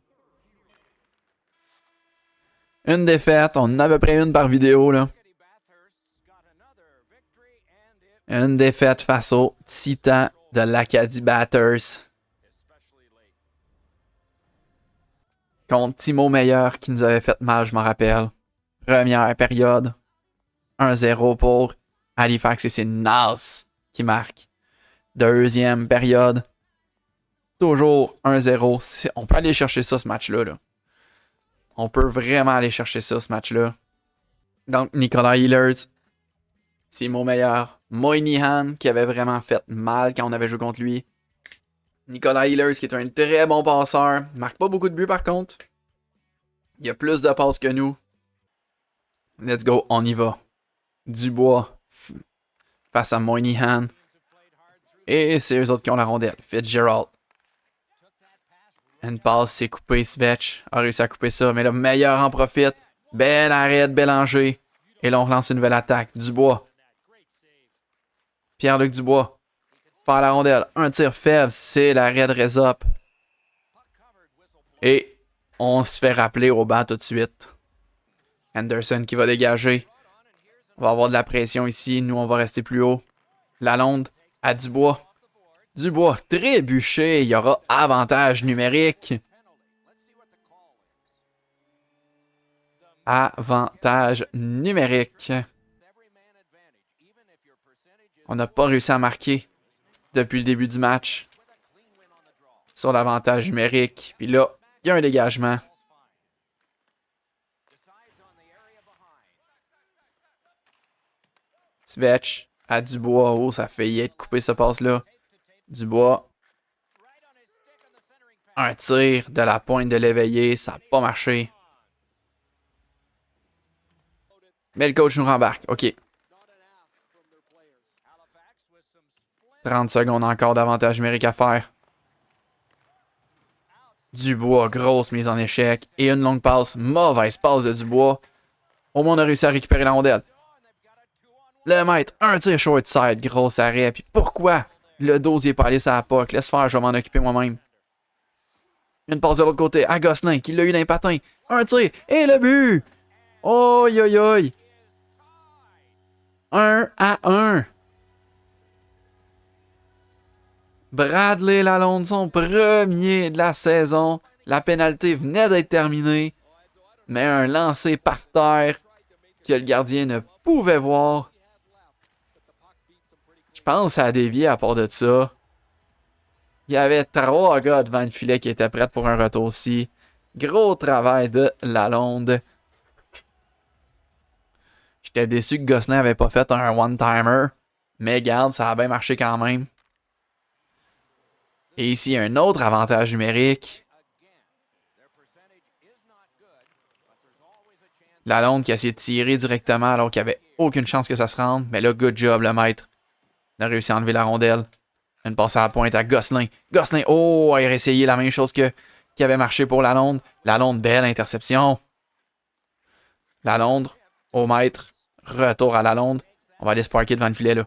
Une défaite, on en a à peu près une par vidéo, là. Une défaite face aux Titans de l'Acadie Batters. Contre Timo Meyer qui nous avait fait mal, je m'en rappelle. Première période. 1-0 pour Halifax et c'est Nas qui marque. Deuxième période. Toujours 1-0. On peut aller chercher ça, ce match-là. Là. On peut vraiment aller chercher ça, ce match-là. Donc, Nicolas Ehlers, Timo Meyer, Moynihan qui avait vraiment fait mal quand on avait joué contre lui. Nicolas Ehlers qui est un très bon passeur. Marque pas beaucoup de buts par contre. Il a plus de passes que nous. Let's go, on y va. Dubois face à Moynihan. Et c'est eux autres qui ont la rondelle. Fitzgerald. Une passe, c'est coupé. Svetch a réussi à couper ça. Mais le meilleur en profite. Bel arrêt de Bélanger. Et là, on relance une nouvelle attaque. Dubois. Pierre-Luc Dubois. Par la rondelle. Un tir faible. C'est l'arrêt de Rezop. Et on se fait rappeler au banc tout de suite. Anderson qui va dégager. On va avoir de la pression ici. Nous, on va rester plus haut. Lalonde à Dubois. Dubois trébuché. Il y aura avantage numérique. Avantage numérique. On n'a pas réussi à marquer depuis le début du match. Sur l'avantage numérique. Puis là, il y a un dégagement. Svetch à Dubois. Oh, ça a failli être coupé ce passe-là. Dubois. Un tir de la pointe de l'éveillé. Ça n'a pas marché. Mais le coach nous rembarque. OK. 30 secondes encore d'avantage numérique à faire. Dubois, grosse mise en échec. Et une longue passe. Mauvaise passe de Dubois. Au moins, on a réussi à récupérer la rondelle. Le maître, un tir short side. Gros arrêt. Puis pourquoi le dosier pas allé sur la POC? Laisse faire, je vais m'en occuper moi-même. Une passe de l'autre côté à Gosselin qui l'a eu d'un patin. Un tir. Et le but! Oi, oi, oi. 1-1. Bradley Lalonde, son premier de la saison. La pénalité venait d'être terminée. Mais un lancer par terre que le gardien ne pouvait voir. Je pense que ça a dévié à part de ça. Il y avait 3 gars devant le filet qui étaient prêts pour un retour aussi. Gros travail de Lalonde. J'étais déçu que Gosselin avait pas fait un one-timer. Mais garde, ça a bien marché quand même. Et ici, un autre avantage numérique. Lalonde qui a essayé de tirer directement alors qu'il n'y avait aucune chance que ça se rende. Mais là, good job, le maître. Il a réussi à enlever la rondelle. Une passe à la pointe à Gosselin. Gosselin, oh, il a essayé la même chose qui avait marché pour Lalonde. Lalonde, belle interception. Lalonde, au maître. Retour à Lalonde. On va aller se parker devant le filet, là.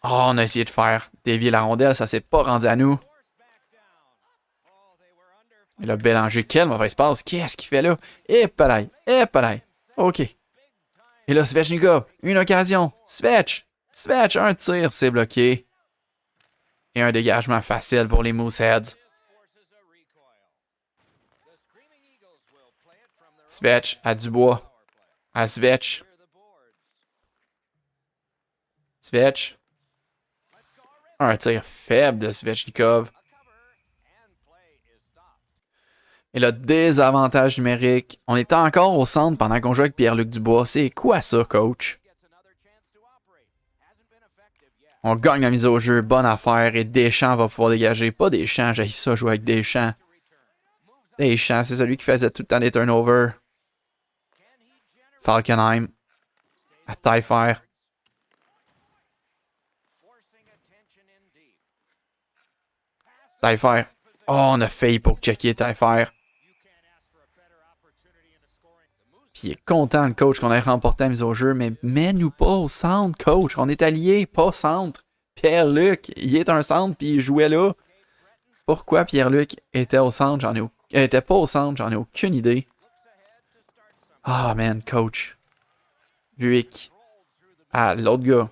Oh, on a essayé de faire dévier la rondelle. Ça s'est pas rendu à nous. Et là, Bélanger, quelle mauvaise passe. Qu'est-ce qu'il fait là? Et pareil. OK. Et là, Svechnikov, une occasion. Svech, un tir, c'est bloqué. Et un dégagement facile pour les Mooseheads. Svech à Dubois. À Svech. Svech. Un tir faible de Svechnikov. Et le désavantage numérique. On était encore au centre pendant qu'on jouait avec Pierre-Luc Dubois. C'est quoi ça, coach? On gagne la mise au jeu, bonne affaire. Et Deschamps va pouvoir dégager. Pas Deschamps, j'ai ça jouer avec Deschamps. Deschamps, c'est celui qui faisait tout le temps les turnovers. Falkenheim. À Taillefer. Taillefer. Oh, on a failli pour checker Taillefer. Puis il est content, le coach, qu'on ait remporté la mise au jeu. Mais mets-nous pas au centre, coach. On est alliés, pas centre. Pierre-Luc, il est un centre, puis il jouait là. Pourquoi Pierre-Luc était au centre? Était pas au centre, j'en ai aucune idée. Ah, oh, man, coach. Buick. Ah, l'autre gars.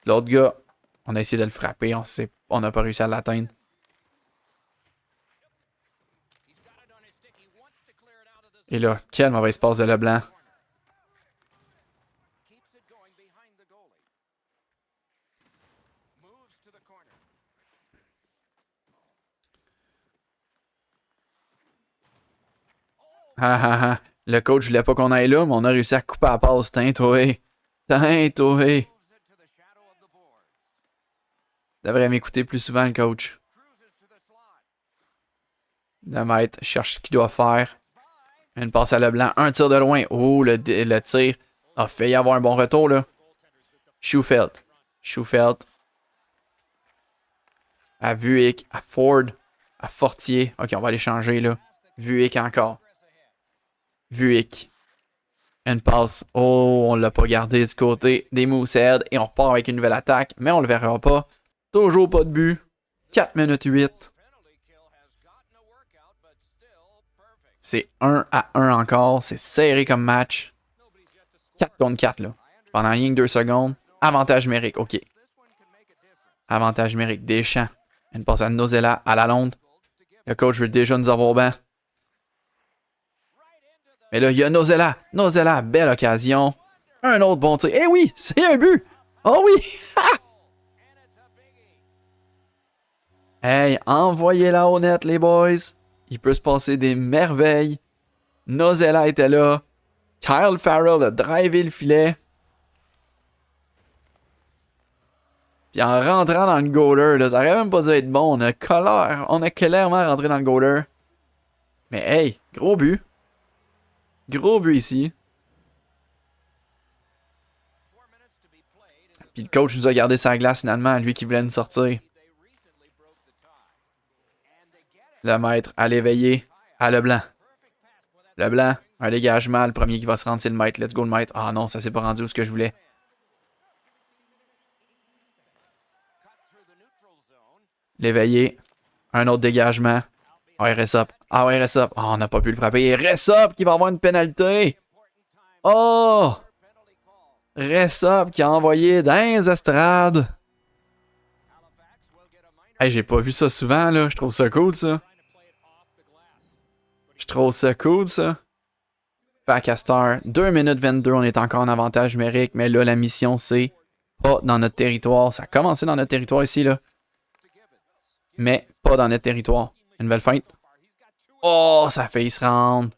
L'autre gars, on a essayé de le frapper, on n'a pas réussi à l'atteindre. Et là, quelle mauvaise passe de Leblanc. Ah ah ah. Le coach voulait pas qu'on aille là, mais on a réussi à couper la passe. Tintoé. Devrait m'écouter plus souvent, le coach. Le maître cherche ce qu'il doit faire. Une passe à Leblanc. Un tir de loin. Oh, le tir a fait y avoir un bon retour, là. Schufeld. À Vuick. À Ford. À Fortier. OK, on va aller changer, là. Vuick encore. Vuick. Une passe. Oh, on l'a pas gardé du côté des Mooseheads. Et on repart avec une nouvelle attaque. Mais on le verra pas. Toujours pas de but. 4 minutes 8. C'est 1-1 encore. C'est serré comme match. 4 contre 4, là. Pendant rien que 2 secondes. Avantage numérique. OK. Avantage numérique. Deschamps. Une passe à Nozella. À Lalonde. Le coach veut déjà nous avoir au banc. Mais là, il y a Nozella. Belle occasion. Un autre bon tir. Eh oui, c'est un but. Oh oui. Hey, envoyez-la au net, les boys. Il peut se passer des merveilles. Nozella était là. Kyle Farrell a drivé le filet. Puis en rentrant dans le goaler, là, ça aurait même pas dû être bon. On a clairement rentré dans le goaler. Mais hey, gros but. Gros but ici. Puis le coach nous a gardé sa glace finalement, lui qui voulait nous sortir. Le maître à l'éveiller à Leblanc. Leblanc, un dégagement. Le premier qui va se rendre, c'est le maître. Let's go le maître. Ah non, ça s'est pas rendu où ce que je voulais. L'éveiller. Un autre dégagement. Ah, reste up. Ah ouais, reste up. Oh, on n'a pas pu le frapper. Et reste up qui va avoir une pénalité. Oh! Reste up qui a envoyé dans les estrades. Hey, j'ai pas vu ça souvent, là. Je trouve ça cool, ça. Facaster, 2 minutes 22, on est encore en avantage numérique, mais là, la mission, c'est pas dans notre territoire. Ça a commencé dans notre territoire ici, là. Mais pas dans notre territoire. Une belle feinte. Oh, ça a failli se rendre.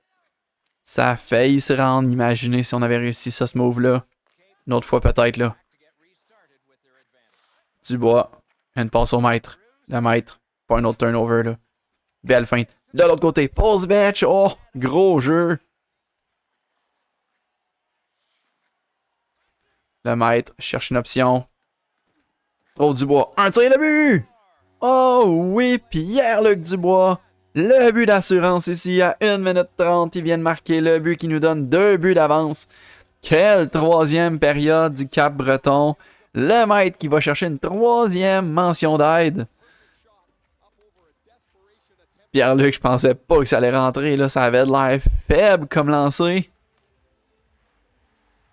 Ça a failli se rendre. Imaginez si on avait réussi ça, ce move-là. Une autre fois peut-être, là. Dubois. Une passe au maître. Le maître. Pas un autre turnover, là. Belle feinte. De l'autre côté, pause match. Oh, gros jeu. Le maître cherche une option. Trop Dubois. Un tir de but. Oh oui, Pierre-Luc Dubois. Le but d'assurance ici à 1 minute 30. Il vient de marquer le but qui nous donne 2 buts d'avance. Quelle troisième période du Cap-Breton. Le maître qui va chercher une troisième mention d'aide. Pierre-Luc, je pensais pas que ça allait rentrer. Là. Ça avait de l'air faible comme lancer.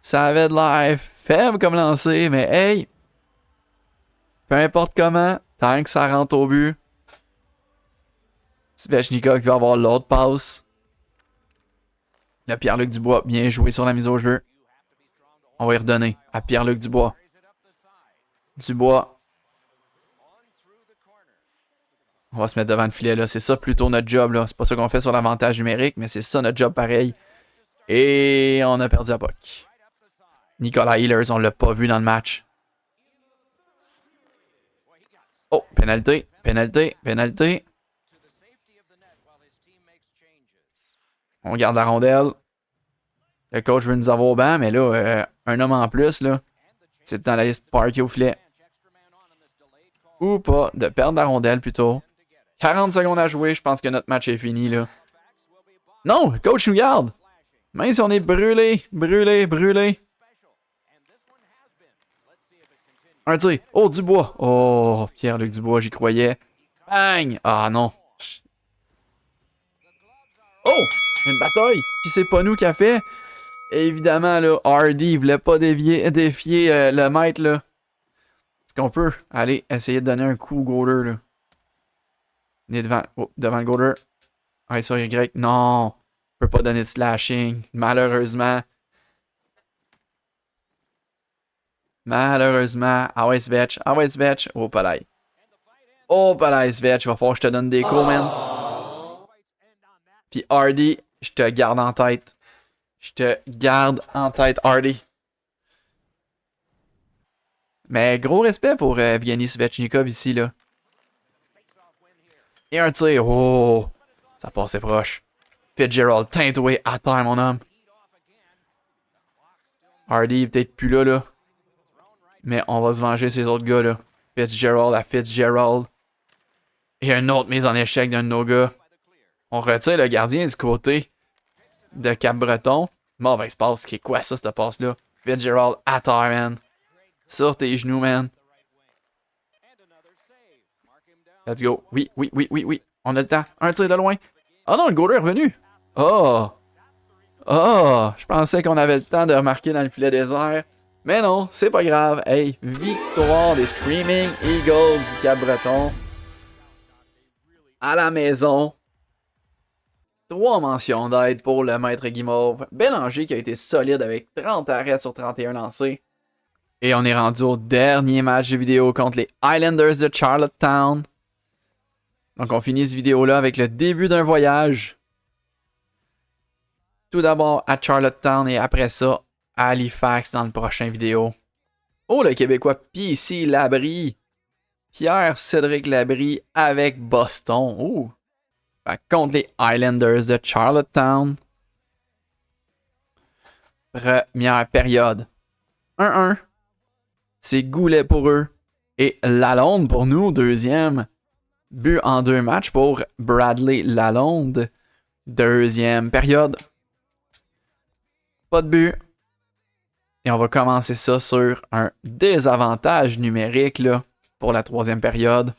Ça avait de l'air faible comme lancer. Mais hey, peu importe comment, tant que ça rentre au but. Svechnikov qui va avoir l'autre passe. Le Pierre-Luc Dubois, bien joué sur la mise au jeu. On va y redonner à Pierre-Luc Dubois. Dubois. On va se mettre devant le filet là. C'est ça plutôt notre job là. C'est pas ça qu'on fait sur l'avantage numérique, mais c'est ça notre job pareil. Et on a perdu la puck. Nicolas Ehlers, on l'a pas vu dans le match. Oh, pénalité, pénalité, pénalité. On garde la rondelle. Le coach veut nous avoir au banc, mais là, un homme en plus, là. C'est dans la liste parky au filet. Ou pas, de perdre la rondelle plutôt. 40 secondes à jouer, je pense que notre match est fini, là. Non, le coach nous garde. Même si on est brûlé, brûlé, brûlé. Un tir. Oh, Dubois. Oh, Pierre-Luc Dubois, j'y croyais. Bang! Ah non. Oh! Une bataille! Puis c'est pas nous qui a fait. Et évidemment, là, Hardy, il voulait pas défier le maître, là. Est-ce qu'on peut aller essayer de donner un coup au goaler, là? On est devant le goaler. Ouais, sur Y. Non! On peut pas donner de slashing. Malheureusement. Malheureusement. Ah ouais, Svetch. Ah ouais, Svetch. Oh, palais. Oh, palais, Svetch. Va falloir que je te donne des coups, man. Puis Hardy, je te garde en tête. Je te garde en tête, Hardy. Mais gros respect pour Evgeny Svechnikov ici, là. Et un tir. Oh! Ça passait proche. Fitzgerald, teintoué à terre, mon homme. Hardy est peut-être plus là, là. Mais on va se venger ces autres gars, là. Fitzgerald à Fitzgerald. Et une autre mise en échec d'un de nos gars. On retire le gardien du côté de Cap-Breton. Mauvaise passe. Qui est quoi ça, cette passe-là? Fitzgerald à terre, man. Sur tes genoux, man. Let's go. Oui, oui, oui, oui, oui. On a le temps. Un tir de loin. Oh non, le goaler est revenu. Oh. Oh. Je pensais qu'on avait le temps de remarquer dans le filet désert. Mais non, c'est pas grave. Hey, victoire des Screaming Eagles du Cap-Breton. À la maison. 3 mentions d'aide pour le maître Guimauve. Bélanger qui a été solide avec 30 arrêts sur 31 lancés. Et on est rendu au dernier match de vidéo contre les Islanders de Charlottetown. Donc on finit cette vidéo-là avec le début d'un voyage. Tout d'abord à Charlottetown et après ça à Halifax dans le prochain vidéo. Oh, le Québécois P.C. Labrie. Pierre-Cédric Labrie avec Boston. Ouh. Contre les Islanders de Charlottetown. Première période. 1-1. C'est Goulet pour eux. Et Lalonde pour nous, deuxième. But en 2 matchs pour Bradley Lalonde. Deuxième période. Pas de but. Et on va commencer ça sur un désavantage numérique là, pour la 3e période.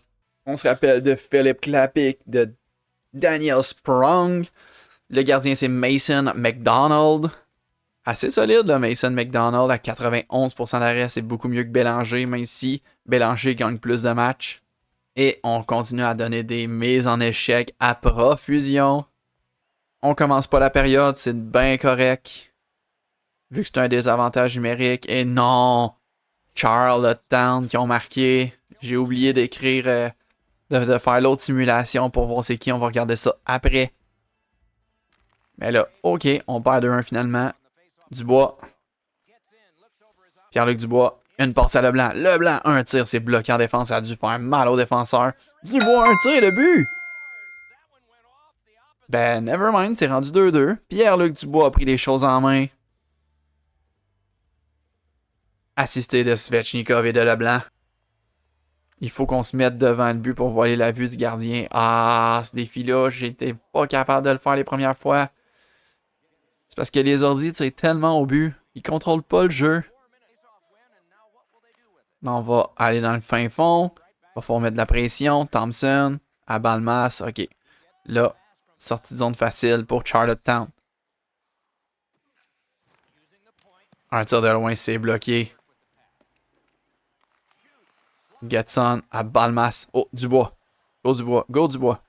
On se rappelle de Philippe Klapik, de Daniel Sprong. Le gardien, c'est Mason McDonald. Assez solide, là, Mason McDonald, à 91% d'arrêt. C'est beaucoup mieux que Bélanger, même si Bélanger gagne plus de matchs. Et on continue à donner des mises en échec à profusion. On commence pas la période, c'est bien correct. Vu que c'est un désavantage numérique. Et non! Charlottetown qui ont marqué. J'ai oublié d'écrire, de faire l'autre simulation pour voir c'est qui. On va regarder ça après. Mais là, OK, on perd 2-1 finalement. Dubois. Pierre-Luc Dubois. Une passe à Leblanc. Leblanc, un tir, c'est bloqué en défense. Ça a dû faire mal au défenseur. Dubois, un tir, le but! Ben, nevermind, c'est rendu 2-2. Pierre-Luc Dubois a pris les choses en main. Assisté de Svechnikov et de Leblanc. Il faut qu'on se mette devant le but pour voiler la vue du gardien. Ah, ce défi-là, j'étais pas capable de le faire les premières fois. C'est parce que les ordi tirent tellement au but. Ils contrôlent pas le jeu. Là, on va aller dans le fin fond. Il va falloir mettre de la pression. Thompson, à Balmas. OK. Là, sortie de zone facile pour Charlottetown. Un tir de loin, c'est bloqué. Getson à Balmas. Oh, Dubois. Go Dubois. Go Dubois.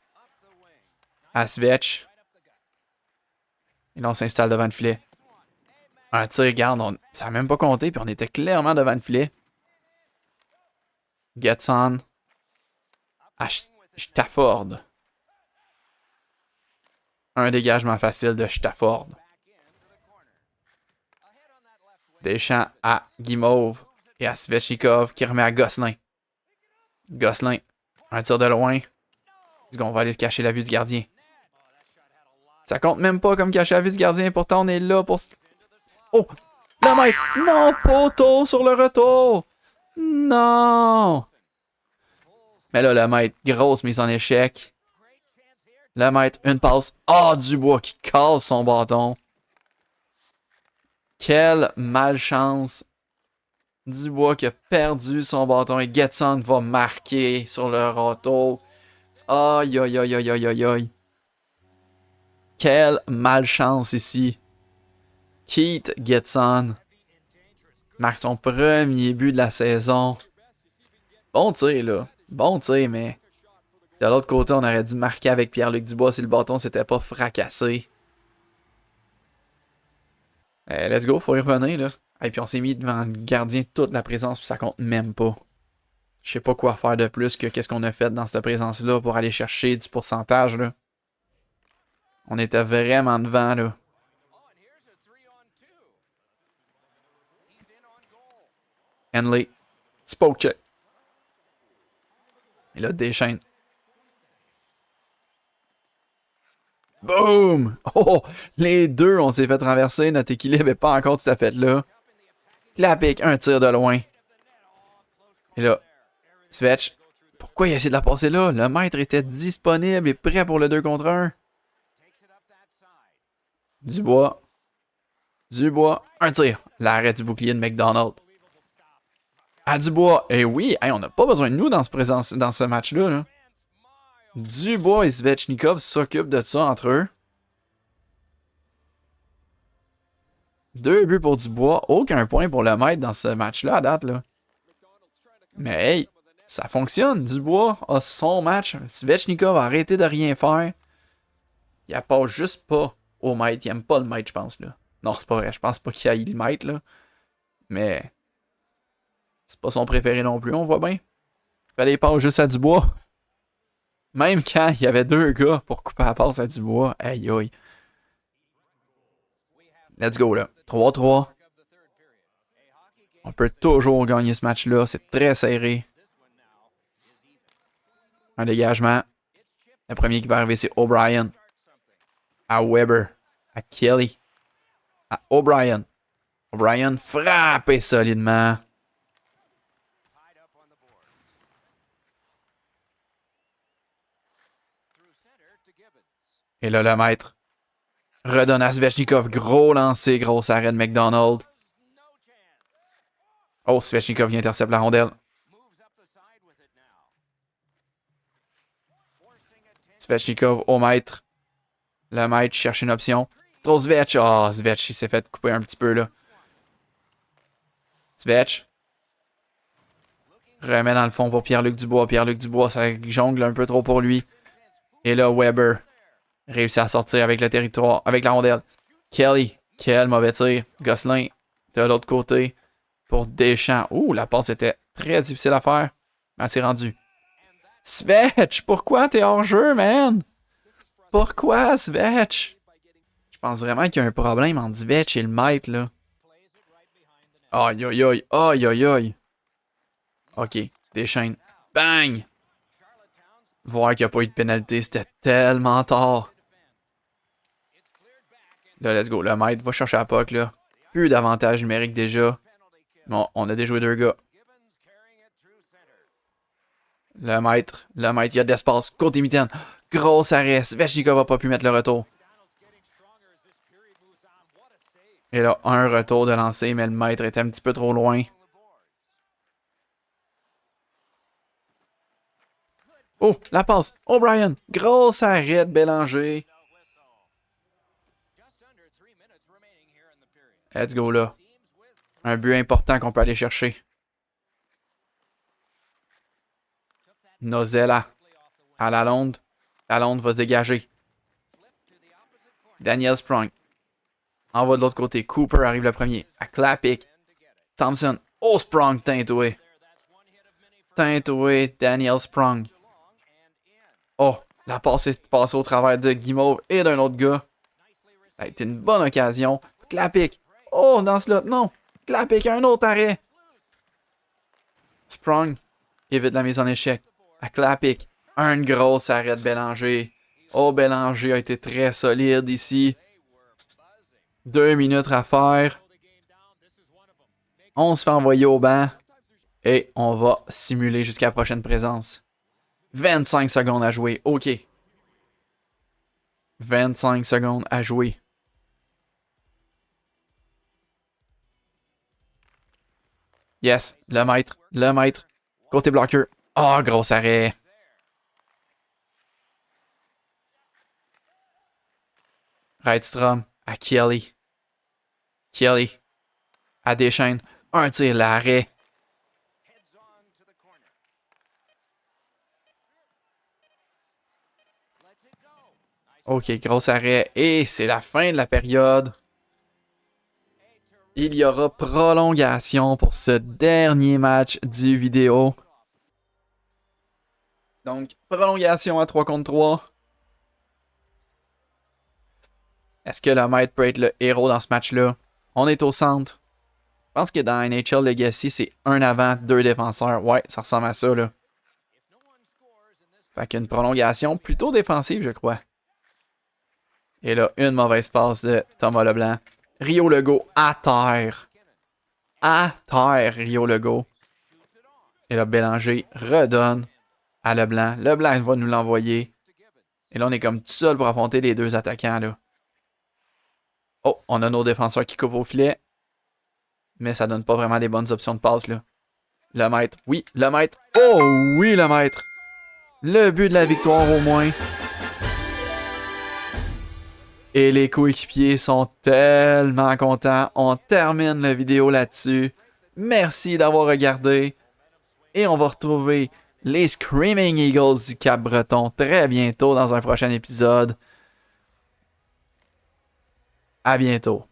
À Svech. Et là, on s'installe devant le filet. Un tir, regarde, ça n'a même pas compté, puis on était clairement devant le filet. Getson. À Stafford. Un dégagement facile de Stafford. Deschamps à Guimauve. Et à Svechnikov qui remet à Gosselin. Gosselin. Un tir de loin. On va aller cacher la vue du gardien. Ça compte même pas comme cacher la vue du gardien. Pourtant, on est là pour... Oh! Le maître! Non! Poteau sur le retour! Non! Mais là, le maître, grosse mise en échec. Le maître, une passe. Ah, Dubois qui casse son bâton. Quelle malchance. Dubois qui a perdu son bâton et Getson va marquer sur le retour. Aïe, aïe, aïe, aïe, aïe, aïe, aïe. Quelle malchance ici. Keith Getson marque son premier but de la saison. Bon tir, là. Bon tir, mais de l'autre côté, on aurait dû marquer avec Pierre-Luc Dubois si le bâton s'était pas fracassé. Let's go, faut y revenir, là. Et puis on s'est mis devant le gardien toute la présence, puis ça compte même pas. Je sais pas quoi faire de plus que qu'est-ce qu'on a fait dans cette présence-là pour aller chercher du pourcentage, là. On était vraiment devant, là. Henley. Spoke check. Et là, Deschamps. Boom! Oh! Les deux, on s'est fait renverser. Notre équilibre n'est pas encore tout à fait là. Clapic, un tir de loin. Et là, Svech. Pourquoi il a essayé de la passer là? Le maître était disponible et prêt pour le 2 contre 1. Dubois. Dubois. Un tir. L'arrêt du bouclier de McDonald. À Dubois. Et oui, hey, on n'a pas besoin de nous dans ce match-là. Là. Dubois et Svechnikov s'occupent de ça entre eux. 2 buts pour Dubois. Aucun point pour le maître dans ce match-là à date. Là. Mais hey, ça fonctionne. Dubois a son match. Svechnikov a arrêté de rien faire. Il passe juste pas au maître. Il aime pas le maître, je pense. Là. Non, c'est pas vrai. Je pense pas qu'il aille le maître. Là. Mais c'est pas son préféré non plus, on voit bien. Il fallait passer juste à Dubois. Même quand il y avait 2 gars pour couper la passe à Dubois. Aïe aïe. Let's go là. 3-3. On peut toujours gagner ce match-là. C'est très serré. Un dégagement. Le premier qui va arriver, c'est O'Brien. À Weber. À Kelly. À O'Brien. O'Brien frappé solidement. Et là, le maître redonne à Svechnikov. Gros lancer, gros arrêt de McDonald. Oh, Svechnikov vient intercepter la rondelle. Svechnikov au maître. Le maître cherche une option. Trop Svech. Oh, Svech, il s'est fait couper un petit peu là. Svech. Remet dans le fond pour Pierre-Luc Dubois. Pierre-Luc Dubois, ça jongle un peu trop pour lui. Et là, Weber réussit à sortir avec le territoire, avec la rondelle. Kelly. Quel mauvais tir. Gosselin de l'autre côté pour Deschamps. Ouh, la passe était très difficile à faire. Mais elle s'est rendue. Svech, pourquoi t'es hors jeu, man? Pourquoi, Svech? Je pense vraiment qu'il y a un problème entre Zvetch et le maître, là. Aïe, aïe, aïe, aïe, aïe, aïe. Ok, déchaîne. Bang! Voir qu'il n'y a pas eu de pénalité, c'était tellement tard. Là, let's go. Le maître va chercher la puck, là. Plus d'avantage numérique déjà. Bon, on a déjoué 2 gars. Le maître, il y a de l'espace. Côté mitaine. Gros arrêt. Svechnikov n'a pas pu mettre le retour. Et là, un retour de lancer, mais le maître était un petit peu trop loin. Oh, la passe. O'Brien. Gros arrêt de Bélanger. Let's go là. Un but important qu'on peut aller chercher. Nozella. À la Londe. La Londe va se dégager. Daniel Sprong. Envoie de l'autre côté. Cooper arrive le premier. À Klapik. Thompson. Oh, Sprong teintoué. Teintoué. Daniel Sprong. Oh, la passe est passée au travers de Guimauve et d'un autre gars. Ça a été une bonne occasion. Klapik. Oh, dans ce lot, non. Klapik, un autre arrêt. Sprong évite la mise en échec. À Klapik. Un gros arrêt de Bélanger. Oh, Bélanger a été très solide ici. 2 minutes à faire. On se fait envoyer au banc. Et on va simuler jusqu'à la prochaine présence. 25 secondes à jouer. OK. 25 secondes à jouer. Yes, le maître. Côté bloqueur. Oh, gros arrêt. Rydstrom à Kelly. Kelly à Deschênes. Un tir, l'arrêt. OK, gros arrêt. Et c'est la fin de la période. Il y aura prolongation pour ce dernier match du vidéo. Donc, prolongation à 3 contre 3. Est-ce que le maître peut être le héros dans ce match-là? On est au centre. Je pense que dans NHL Legacy, c'est 1 avant, 2 défenseurs. Ouais, ça ressemble à ça, là. Fait qu'une prolongation plutôt défensive, je crois. Et là, une mauvaise passe de Thomas Leblanc. Rio Legault à terre. À terre, Rio Legault. Et là, Bélanger redonne à Leblanc. Leblanc va nous l'envoyer. Et là, on est comme tout seul pour affronter les deux attaquants, là. Oh, on a nos défenseurs qui coupent au filet. Mais ça donne pas vraiment des bonnes options de passe, là. Le maître. Oui, le maître. Oh oui, le maître. Le but de la victoire, au moins. Et les coéquipiers sont tellement contents. On termine la vidéo là-dessus. Merci d'avoir regardé. Et on va retrouver les Screaming Eagles du Cap-Breton très bientôt dans un prochain épisode. À bientôt.